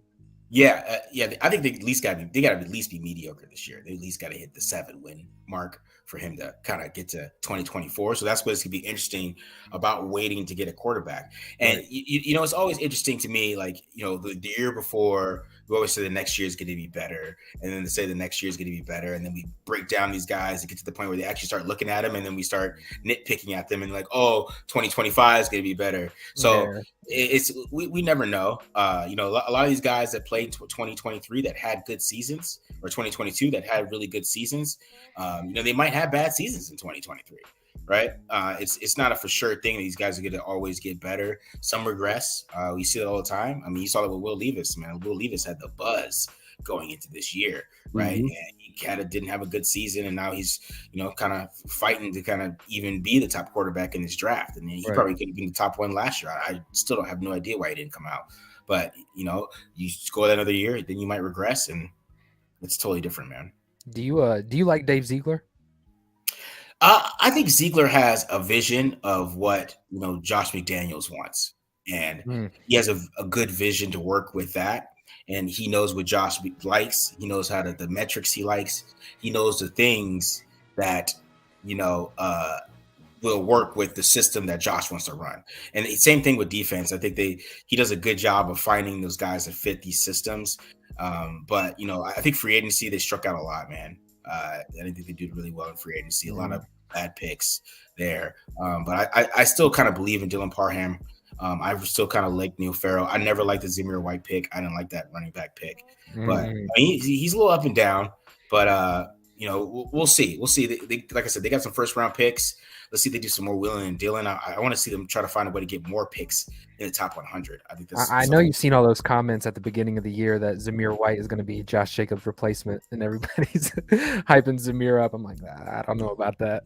Yeah. I think they at least got to at least be mediocre this year. They at least got to hit the 7-win mark for him to kind of get to 2024. So that's what's going to be interesting about waiting to get a quarterback. And, it's always interesting to me, like, the year before, we always say the next year is going to be better. And then they say the next year is going to be better. And then we break down these guys and get to the point where they actually start looking at them. And then we start nitpicking at them and like, oh, 2025 is going to be better. So we never know. A lot of these guys that played 2023 that had good seasons, or 2022 that had really good seasons, they might have bad seasons in 2023. right? It's not a for sure thing that these guys are going to always get better. Some regress. We see it all the time. I mean, you saw that with Will Levis, man. Will Levis had the buzz going into this year, right? Mhm. And he kind of didn't have a good season, and now he's, kind of fighting to kind of even be the top quarterback in this draft. And he Right. probably could have been the top one last year. I still don't have no idea why he didn't come out. But, you go that another year, then you might regress, and it's totally different, man. Do you like Dave Ziegler? I think Ziegler has a vision of what Josh McDaniels wants, and he has a good vision to work with that. And he knows what Josh likes. He knows the metrics he likes. He knows the things that will work with the system that Josh wants to run. And the same thing with defense. I think he does a good job of finding those guys that fit these systems. But I think free agency, they struck out a lot, man. I think they did really well in free agency. A lot of bad picks there. But I still kind of believe in Dylan Parham. I still kind of like Neil Farrell. I never liked the Zamir White pick. I didn't like that running back pick. But I mean, he's a little up and down. But we'll see. We'll see. They, like I said, they got some first round picks. Let's see if they do some more Wheeling and Dylan. I want to see them try to find a way to get more picks in the top 100. I think I know you've seen all those comments at the beginning of the year that Zamir White is going to be Josh Jacobs' replacement, and everybody's hyping Zamir up. I'm like, I don't know about that.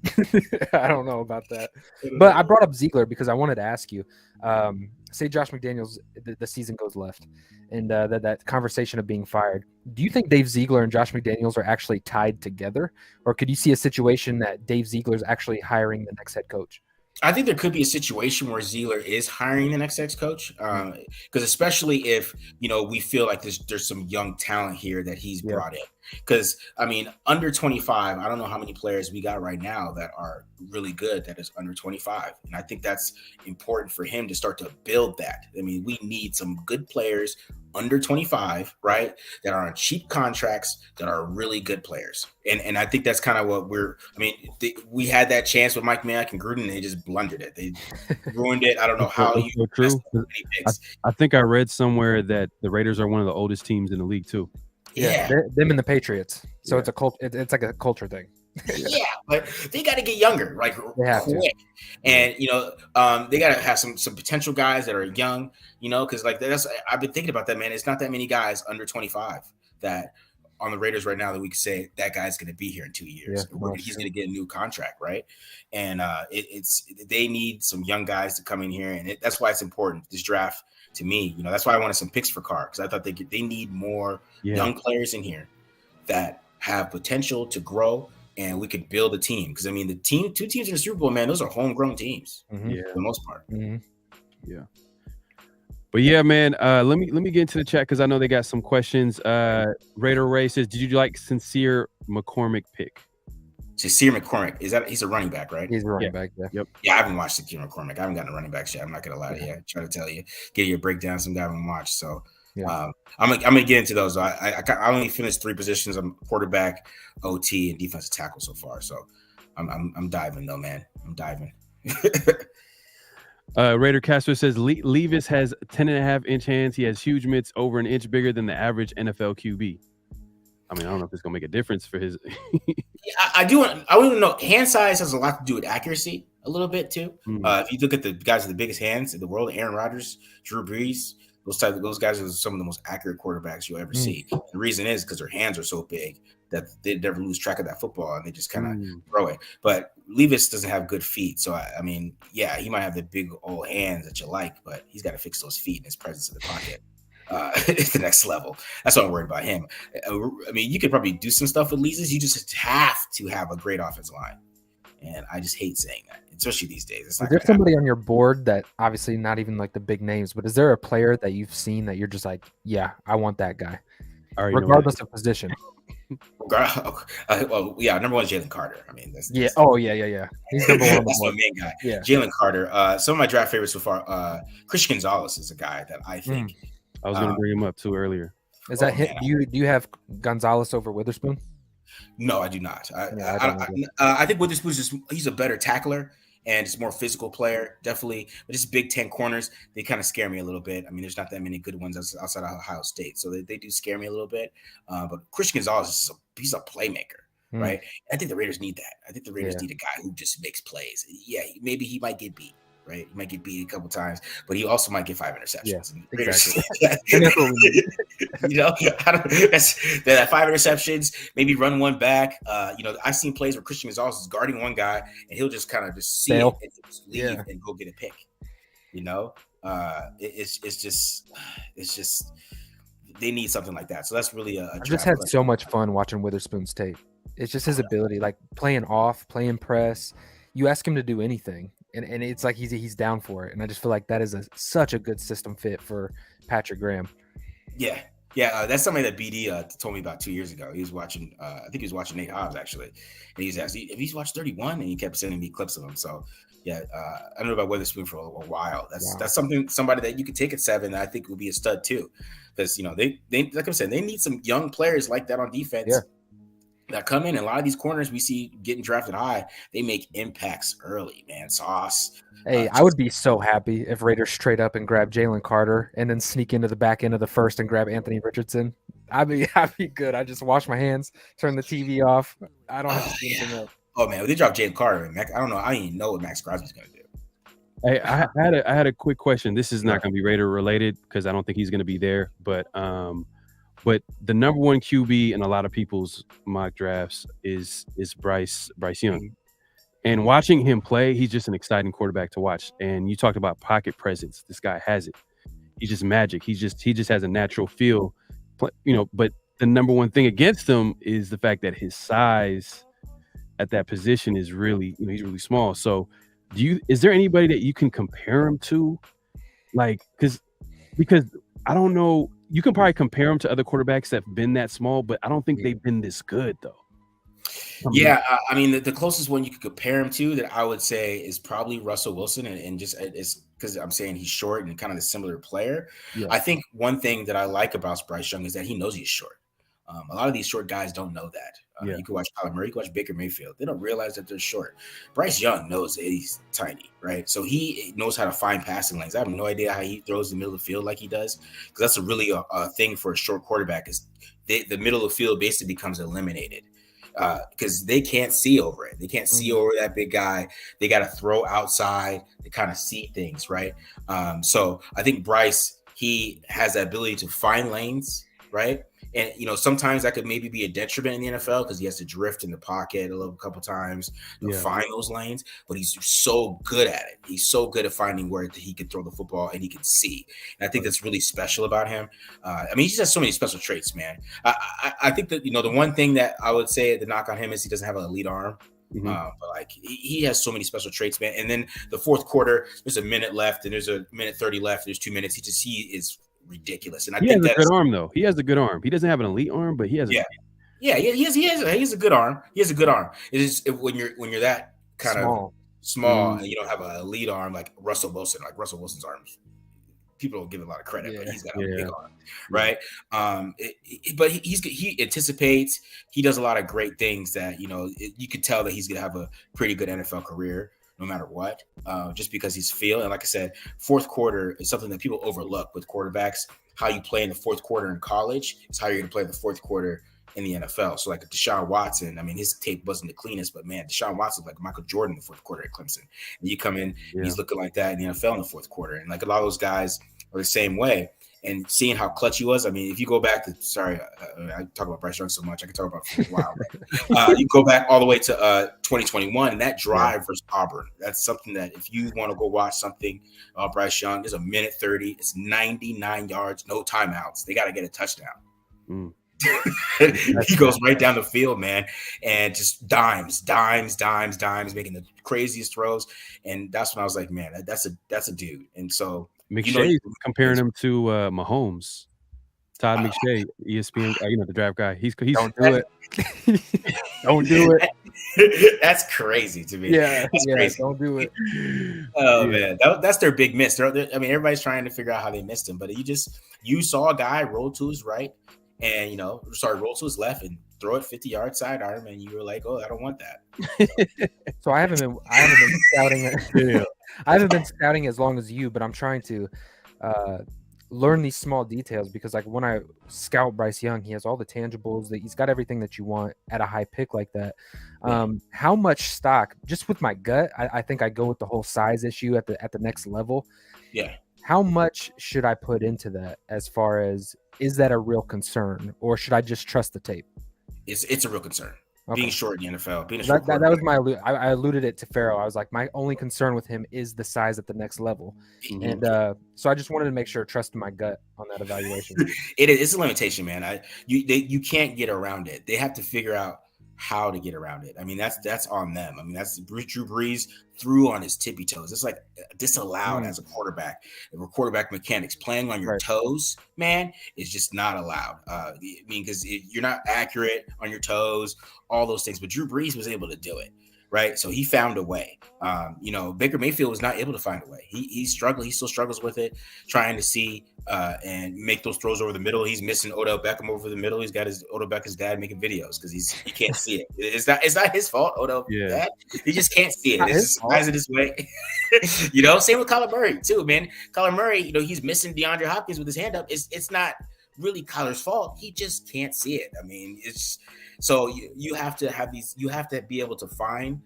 I don't know about that. But I brought up Ziegler because I wanted to ask you. Say Josh McDaniels, the season goes left, and that conversation of being fired. Do you think Dave Ziegler and Josh McDaniels are actually tied together, or could you see a situation that Dave Ziegler is actually hiring the next head coach? I think there could be a situation where Ziegler is hiring the next ex coach, because especially if we feel like there's some young talent here that he's brought in. Because I mean, under 25, I don't know how many players we got right now that are really good that is under 25, and I think that's important for him to start to build that. I mean, we need some good players under 25, right? That are on cheap contracts that are really good players. And I think that's kind of what we had that chance with Mike Mayock and Gruden, and they just blundered it. They ruined it. I don't know how you so true. I think I read somewhere that the Raiders are one of the oldest teams in the league too. Yeah. Them and the Patriots. So it's a it's like a culture thing. Yeah, but they got to get younger, like quick. And they got to have some potential guys that are young, because I've been thinking about that, man. It's not that many guys under 25 that on the Raiders right now that we could say that guy's going to be here in 2 years. He's going to get a new contract, right? And they need some young guys to come in here, and that's why it's important. This draft, to me, that's why I wanted some picks for Carr, because I thought they need more young players in here that have potential to grow. And we could build a team, because I mean, two teams in the Super Bowl, man, those are homegrown teams for the most part. Yeah. But yeah, man, let me get into the chat because I know they got some questions. Raider Ray says, "Did you like Sincere McCormick pick?" Sincere McCormick, he's a running back, right? He's a running back. Yeah. Yep. Yeah, I haven't watched Sincere McCormick. I haven't gotten a running back yet. I'm not gonna lie to you. I try to tell you, give you a breakdown. Some guy I haven't watched. So I'm gonna get into those. I only finished 3 positions. I'm quarterback, OT, and defensive tackle so far. So I'm diving though, man. I'm diving. Raider Castro says Levis has 10.5-inch hands. He has huge mitts, over an inch bigger than the average NFL QB. I mean, I don't know if it's gonna make a difference for his. I want to know. Hand size has a lot to do with accuracy, a little bit too. If you look at the guys with the biggest hands in the world, Aaron Rodgers, Drew Brees, those guys are some of the most accurate quarterbacks you'll ever see. The reason is because their hands are so big that they never lose track of that football, and they just kind of throw it. But Levis doesn't have good feet, so I mean, yeah, he might have the big old hands that you like, but he's got to fix those feet and his presence in the pocket. It's the next level. That's why I'm worried about him. I mean, you could probably do some stuff with Levis. You just have to have a great offensive line, and I just hate saying that, especially these days. Is there somebody on your board that, obviously not even like the big names, but is there a player that you've seen that you're just like, yeah, I want that guy, regardless of position? Well, yeah, number one is Jalen Carter. I mean, yeah. Oh, yeah. He's number one. That's my main guy. Yeah, Jalen Carter. Some of my draft favorites so far. Christian Gonzalez is a guy that I think. I was going to bring him up too earlier. Is that him? Do you have Gonzalez over Witherspoon? No, I do not. I think Witherspoon he's a better tackler and it's more physical player, definitely. But just Big Ten corners, they kind of scare me a little bit. I mean, there's not that many good ones outside of Ohio State, so they do scare me a little bit. But Christian Gonzalez he's a playmaker. right? I think the Raiders need that. I think the Raiders Yeah. need a guy who just makes plays. Yeah, maybe he might get beat, right? He might get beat a couple times, but he also might get 5 interceptions. Yeah, And the Raiders, And that's what we need. you know, that 5 interceptions, maybe run one back. I've seen plays where Christian Gonzalez is guarding one guy and he'll just kind of just see Bail. it and just leave and go get a pick. It's just they need something like that. So that's really a I've just had so much fun watching Witherspoon's tape. It's just his ability, like playing off, playing press. You ask him to do anything, and it's like he's down for it. And I just feel like that is such a good system fit for Patrick Graham. Yeah. That's something that BD told me about 2 years ago. He was watching, I think he was watching Nate Hobbs actually, and he's asked if he's watched 31, and he kept sending me clips of him. So yeah, I know about Witherspoon for a while. That's somebody that you could take at 7 that I think would be a stud too, because they like I said, they need some young players like that on defense that come in. And a lot of these corners we see getting drafted high, they make impacts early. Man, Sauce. Hey, I would be so happy if Raiders trade up and grab Jalen Carter and then sneak into the back end of the first and grab Anthony Richardson. I'd be good. I just wash my hands, turn the TV off. I don't have to do anything else. Oh man, they dropped Jalen Carter. And I don't know. I didn't even know what Max Crosby's going to do. Hey, I had a quick question. This is not going to be Raider related because I don't think he's going to be there. But the number one QB in a lot of people's mock drafts is Bryce Young. And watching him play, he's just an exciting quarterback to watch. And you talked about pocket presence. This guy has it. He's just magic. He just has a natural feel. But the number one thing against him is the fact that his size at that position is really, he's really small. So is there anybody that you can compare him to? Like, because I don't know, you can probably compare him to other quarterbacks that have been that small, but I don't think they've been this good though. Yeah, I mean the closest one you could compare him to that I would say is probably Russell Wilson, and just it's because I'm saying he's short and kind of a similar player. Yeah. I think one thing that I like about Bryce Young is that he knows he's short. A lot of these short guys don't know that. You can watch Kyler Murray, you can watch Baker Mayfield. They don't realize that they're short. Bryce Young knows that he's tiny, right? So he knows how to find passing lanes. I have no idea how he throws the middle of the field like he does, because that's a really a thing for a short quarterback is the middle of the field basically becomes eliminated. Because they can't see over it. They can't see over that big guy. They got to throw outside to kind of see things, right? So I think Bryce, he has the ability to find lanes, right? And, sometimes that could maybe be a detriment in the NFL because he has to drift in the pocket a couple times to find those lanes. But he's so good at it. He's so good at finding where he can throw the football and he can see. And I think that's really special about him. He just has so many special traits, man. I think that, the one thing that I would say the knock on him is he doesn't have an elite arm. But like he has so many special traits, man. And then the fourth quarter, there's a minute left and there's a minute 30 left. There's 2 minutes. He is ridiculous. And I think has a good arm though. He has a good arm. He doesn't have an elite arm, but he has he has a good arm. He has a good arm. It is when you're that kind of small and you don't have an elite arm like Russell Wilson. Like Russell Wilson's arms, people don't give him a lot of credit, but he's got a big arm, right? But he anticipates. He does a lot of great things that you could tell that he's gonna have a pretty good NFL career no matter what, just because he's feel. And like I said, fourth quarter is something that people overlook with quarterbacks. How you play in the fourth quarter in college is how you're going to play in the fourth quarter in the NFL. So like Deshaun Watson, I mean, his tape wasn't the cleanest, but man, Deshaun Watson like Michael Jordan in the fourth quarter at Clemson. And you come in, he's looking like that in the NFL in the fourth quarter. And like a lot of those guys are the same way. And seeing how clutch he was, I mean, if you go back to, I talk about Bryce Young so much, I can talk about it for a while. You go back all the way to 2021, and that drive versus Auburn, that's something that if you want to go watch something, Bryce Young, there's a minute 30, it's 99 yards, no timeouts. They got to get a touchdown. He goes right down the field, man, and just dimes, making the craziest throws. And that's when I was like, man, that's a dude. And so McShay's comparing him to Mahomes. Todd McShay, ESPN, the draft guy. He's don't do it. Don't do it. That's crazy to me. Yeah, that's crazy. Don't do it. Oh man, that's their big miss. Everybody's trying to figure out how they missed him, but you saw a guy roll to his right and roll to his left and throw it 50 yards sidearm, and you were like, oh, I don't want that. So I haven't been scouting. I haven't been scouting as long as you, but I'm trying to. learn these small details, because like when I scout Bryce Young, he has all the tangibles, that he's got everything that you want at a high pick like that. How much stock, just with my gut, I think I go with the whole size issue at the next level. Yeah. How much should I put into that, as far as, is that a real concern, or should I just trust the tape? It's a real concern. Okay. Being short in the NFL, being a That short was my I alluded it to Pharaoh. I was like, my only concern with him is the size at the next level. And so I just wanted to make sure, trust my gut on that evaluation. It's a limitation, man. You can't get around it. They have to figure out how to get around it. I mean, that's on them. I mean, that's Drew Brees threw on his tippy toes. It's like disallowed as a quarterback. The quarterback mechanics, playing on your toes, man, is just not allowed. I mean, because you're not accurate on your toes, all those things. But Drew Brees was able to do it, right? So he found a way. Baker Mayfield was not able to find a way. He struggled. He still struggles with it, trying to see and make those throws over the middle. He's missing Odell Beckham over the middle. He's got Odell Beckham's dad making videos because he can't see it. It's not his fault. Odell dad, he just can't see it. It's just guys in his way. Same with Kyler Murray too, man. Kyler Murray, he's missing DeAndre Hopkins with his hand up. It's not really Kyler's fault. He just can't see it. I mean, it's so you have to have these. You have to be able to find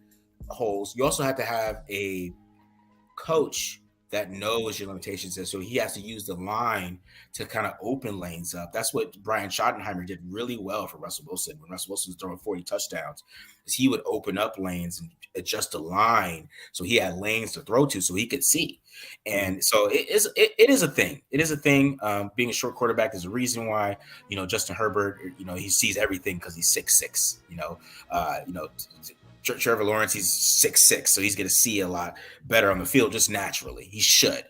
holes. You also have to have a coach that knows your limitations, and so he has to use the line to kind of open lanes up. That's what Brian Schottenheimer did really well for Russell Wilson when Russell Wilson was throwing 40 touchdowns, is he would open up lanes and adjust the line so he had lanes to throw to so he could see. And so it is a thing. It is a thing. Being a short quarterback is a reason why, Justin Herbert, he sees everything because he's 6'6", Trevor Lawrence, he's 6'6", so he's going to see a lot better on the field just naturally. He should,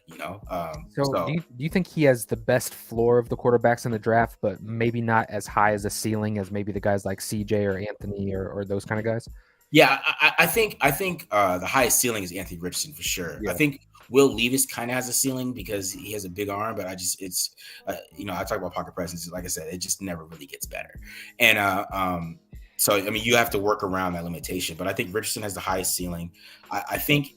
So do you think he has the best floor of the quarterbacks in the draft, but maybe not as high as a ceiling as maybe the guys like CJ or Anthony or those kind of guys? Yeah, I think the highest ceiling is Anthony Richardson for sure. Yeah. I think Will Levis kind of has a ceiling because he has a big arm, but I talk about pocket presence. Like I said, it just never really gets better. And so, I mean, you have to work around that limitation. But I think Richardson has the highest ceiling. I think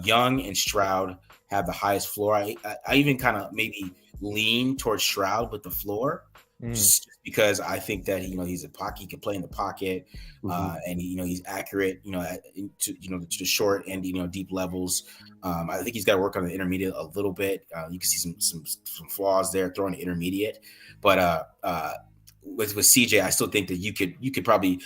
Young and Stroud have the highest floor. I even kind of maybe lean towards Stroud with the floor, just because I think that he's a pocket. He can play in the pocket, and he's accurate. To the short and deep levels. I think he's got to work on the intermediate a little bit. You can see some flaws there throwing the intermediate, but with CJ, I still think that you could probably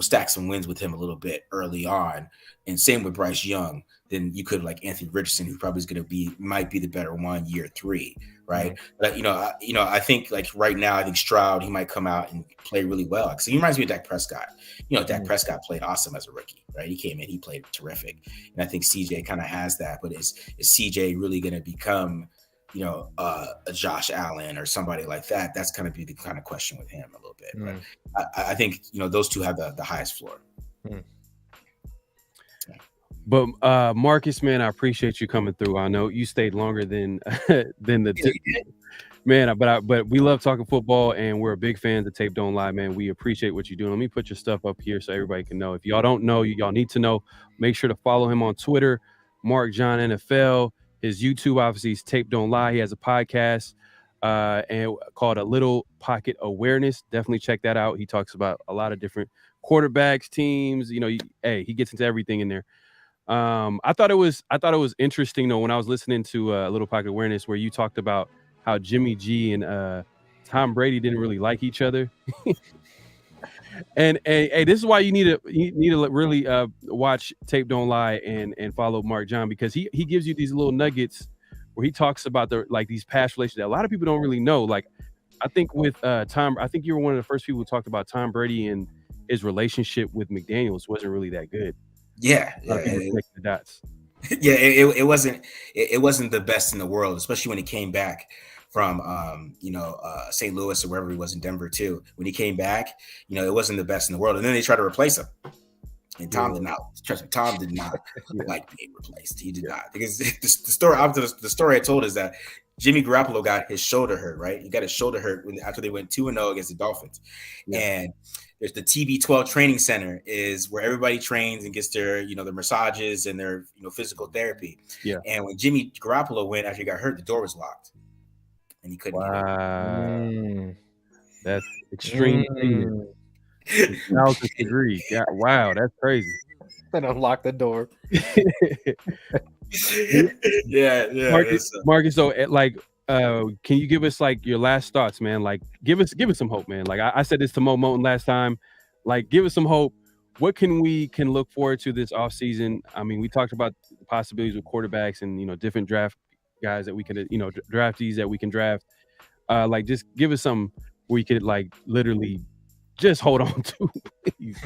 stack some wins with him a little bit early on, and same with Bryce Young. Then you could like Anthony Richardson, who probably might be the better one year 3, right? But I think like right now, I think Stroud, he might come out and play really well because he reminds me of Dak Prescott. Dak Prescott played awesome as a rookie, right? He came in, he played terrific, and I think CJ kind of has that. But is CJ really going to become a Josh Allen or somebody like that? That's going to be the kind of question with him a little bit. But I think those two have the highest floor. But Marcus, man, I appreciate you coming through. I know you stayed longer than man, but we love talking football, and we're big fans of Tape Don't Lie, man. We appreciate what you're doing. Let me put your stuff up here so everybody can know. If y'all don't know, y'all need to know. Make sure to follow him on Twitter, Mark John NFL. His YouTube, obviously, is Tape Don't Lie. He has a podcast and called A Little Pocket Awareness. Definitely check that out. He talks about a lot of different quarterbacks, teams. He gets into everything in there. I thought it was interesting though when I was listening to A Little Pocket Awareness, where you talked about how Jimmy G and Tom Brady didn't really like each other. And this is why you need to really watch Tape Don't Lie and follow Mark John, because he gives you these little nuggets where he talks about these past relationships that a lot of people don't really know. Like I think with Tom, I think you were one of the first people who talked about Tom Brady and his relationship with McDaniels wasn't really that good. Yeah, the dots. Yeah, it wasn't the best in the world, especially when he came back from St. Louis or wherever he was in Denver too. When he came back, it wasn't the best in the world, and then they tried to replace him. And Tom did not. Trust me, Tom did not like being replaced. He did not, because the story I told is that Jimmy Garoppolo got his shoulder hurt. Right, he got his shoulder hurt after they went 2-0 against the Dolphins, and there's the TB12 training center is where everybody trains and gets their their massages and their physical therapy. Yeah. And when Jimmy Garoppolo went after he got hurt, the door was locked. and he couldn't Wow. That's extreme. Mm. 1,000th degree. God, wow, that's crazy. Then unlock the door. hit it. Yeah. Marcus, so can you give us like your last thoughts, man? Like, give us some hope, man. Like I said this to Mo Moten last time. Like, give us some hope. What can we look forward to this offseason? I mean, we talked about the possibilities with quarterbacks and different draft guys that we could draftees that we can draft. Like, just give us some where we could like literally just hold on to. Please.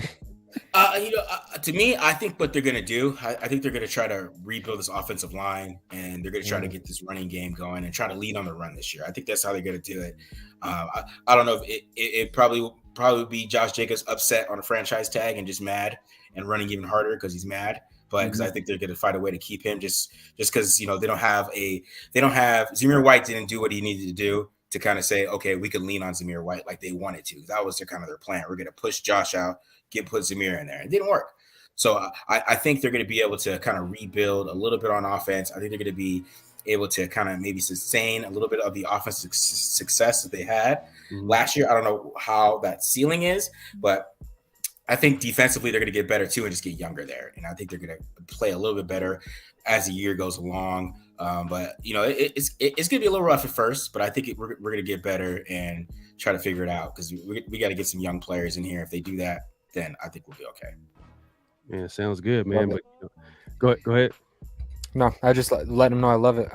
To me, I think what they're going to do, I think they're going to try to rebuild this offensive line, and they're going to try to get this running game going and try to lead on the run this year. I think that's how they're going to do it. I don't know if it probably be Josh Jacobs upset on a franchise tag and just mad and running even harder because he's mad. But because I think they're going to find a way to keep him just because they don't have Zamir White didn't do what he needed to do to kind of say, okay, we can lean on Zamir White like they wanted to. That was their plan. We're going to push Josh out, put Zamir in there. It didn't work. So I think they're going to be able to kind of rebuild a little bit on offense. I think they're going to be able to kind of maybe sustain a little bit of the offensive success that they had last year. I don't know how that ceiling is, but I think defensively they're going to get better too and just get younger there. And I think they're going to play a little bit better as the year goes along. But it's going to be a little rough at first, but I think we're going to get better and try to figure it out because we got to get some young players in here. If they do that, then I think we'll be okay. Yeah, sounds good, man. But go ahead. No, I just let them know I love it.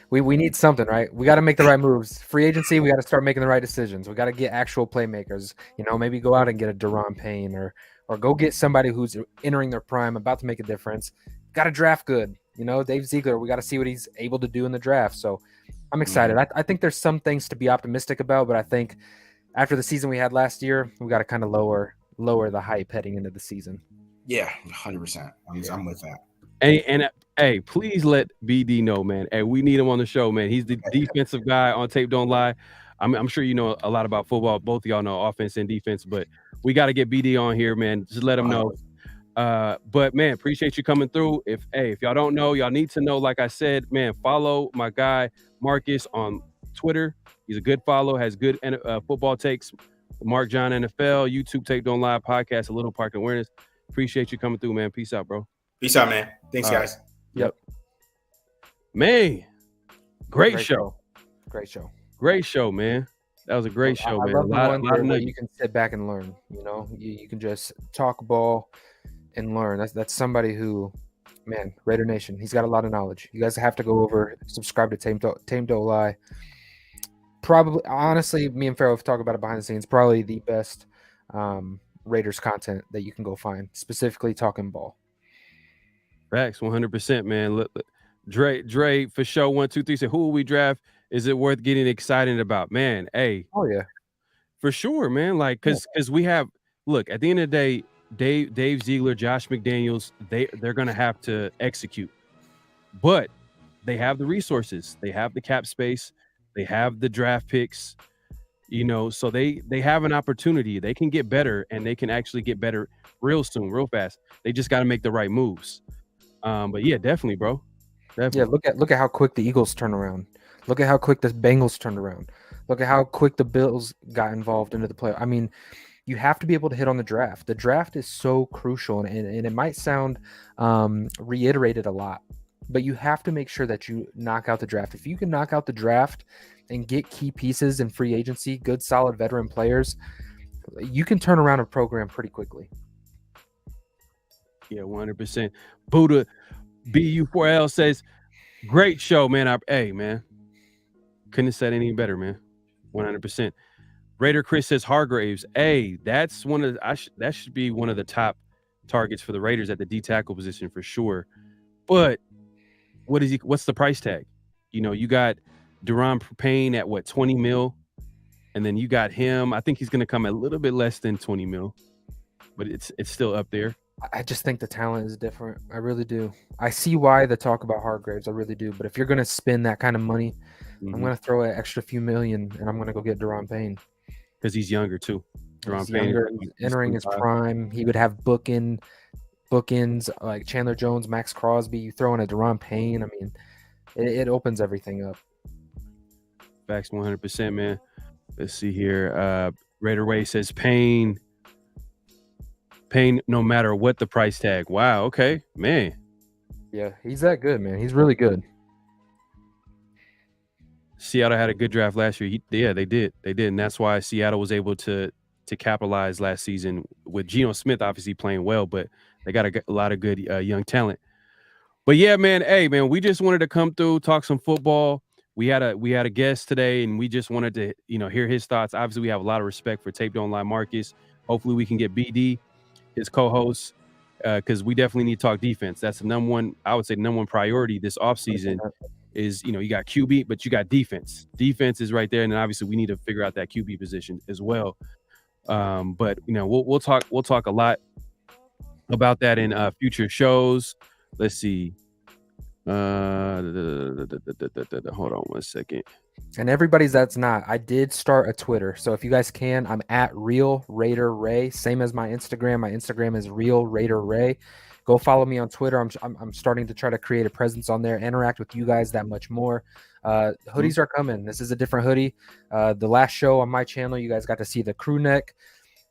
We need something, right? We got to make the right moves. Free agency, we got to start making the right decisions. We got to get actual playmakers. Maybe go out and get a Daron Payne or go get somebody who's entering their prime, about to make a difference. Got to draft good. Dave Ziegler, we got to see what he's able to do in the draft. So I'm excited. I think there's some things to be optimistic about, but I think after the season we had last year, we got to kind of lower the hype heading into the season. Yeah, 100%. I'm with that. Hey, please let BD know, man. Hey, we need him on the show, man. He's the defensive guy on Tape Don't Lie. I'm sure you know a lot about football. Both of y'all know offense and defense, but we got to get BD on here, man. Just let him know. But man, appreciate you coming through. If y'all don't know, y'all need to know. Like I said, man, follow my guy Marcus on Twitter. He's a good follow. Has good football takes. Mark John NFL, YouTube Tape Don't Lie podcast, a little park awareness. Appreciate you coming through, man. Peace out, bro. Peace out, man. Thanks, guys. Yep. Man, great show. Great show. Great show, man. That was a great show, man. I love the one where you can sit back and learn. You can just talk ball and learn. That's somebody who, man, Raider Nation. He's got a lot of knowledge. You guys have to go over, subscribe to Tame Don't Lie. Probably, honestly, me and Pharaoh have talked about it behind the scenes. Probably the best Raiders content that you can go find, specifically talking ball. Facts, 100%, man. Look, Dre for show 1, 2, 3 said, who will we draft? Is it worth getting excited about? Man, hey. Oh yeah. For sure, man. Like, cause we have, look, at the end of the day, Dave Ziegler, Josh McDaniels, they're gonna have to execute. But they have the resources, they have the cap space, they have the draft picks, so they have an opportunity. They can get better, and they can actually get better real soon, real fast. They just got to make the right moves. But yeah, definitely, bro. Definitely. Yeah, look at how quick the Eagles turn around. Look at how quick the Bengals turned around. Look at how quick the Bills got involved into the play. I mean, you have to be able to hit on the draft. The draft is so crucial, and it might sound reiterated a lot, but you have to make sure that you knock out the draft. If you can knock out the draft and get key pieces in free agency, good, solid veteran players, you can turn around a program pretty quickly. Yeah, 100%. Buddha BU4L says, great show, man. Hey, man. Couldn't have said any better, man. 100%. Raider Chris says Hargraves. Hey, that's that should be one of the top targets for the Raiders at the D tackle position for sure. But what's the price tag? You got Daron Payne at what, 20 mil? And then you got him. I think he's going to come a little bit less than 20 mil, but it's still up there. I just think the talent is different. I really do. I see why the talk about Hargraves. I really do. But if you're going to spend that kind of money, I'm going to throw an extra few million, and I'm going to go get Daron Payne. Because he's younger, too. Daron Payne, entering his prime. He would have bookends like Chandler Jones, Max Crosby. You throw in a Daron Payne. I mean, it opens everything up. Facts 100%, man. Let's see here. Raider Ray says pain no matter what the price tag. Wow. Okay, man. Yeah, he's that good, man. He's really good. Seattle had a good draft last year. They did, and that's why Seattle was able to capitalize last season with Geno Smith obviously playing well, but they got a lot of good young talent. But yeah, man, hey, man, we just wanted to come through, talk some football. We had a guest today, and we just wanted to hear his thoughts. Obviously, we have a lot of respect for Tape Don't Lie Marcus. Hopefully, we can get BD, his co-host, because we definitely need to talk defense. That's the number one priority this offseason. Is you got QB, but you got defense. Defense is right there, and then obviously we need to figure out that QB position as well. But we'll talk a lot about that in future shows. Let's see. Hold on 1 second. And everybody's I did start a Twitter, so if you guys can, I'm at Real Raider Ray, same as my Instagram. My Instagram is Real Raider Ray. Go follow me on Twitter. I'm starting to try to create a presence on there, interact with you guys that much more. Hoodies are coming. This is a different hoodie. The last show on my channel, you guys got to see the crew neck.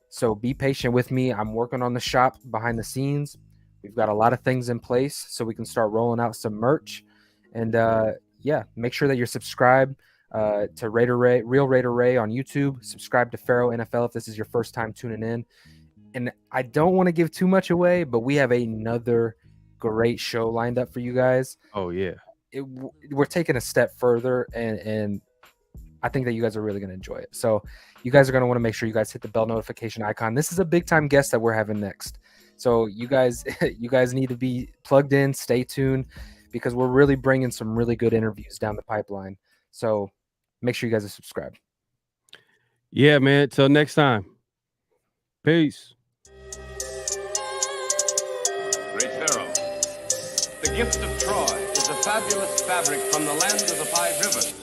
So be patient with me. I'm working on the shop behind the scenes. We've got a lot of things in place so we can start rolling out some merch. And make sure that you're subscribed to Real Raider Ray on YouTube. Subscribe to Pharaoh NFL if this is your first time tuning in. And I don't want to give too much away, but we have another great show lined up for you guys. Oh, yeah. We're taking a step further, and I think that you guys are really going to enjoy it. So you guys are going to want to make sure you guys hit the bell notification icon. This is a big-time guest that we're having next. So you guys need to be plugged in, stay tuned, because we're really bringing some really good interviews down the pipeline. So make sure you guys are subscribed. Yeah, man. Till next time. Peace. Great Pharaoh, the gift of Troy is a fabulous fabric from the land of the 5 rivers.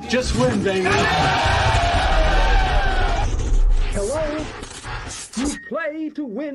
Just win, baby. Hello? You play to win.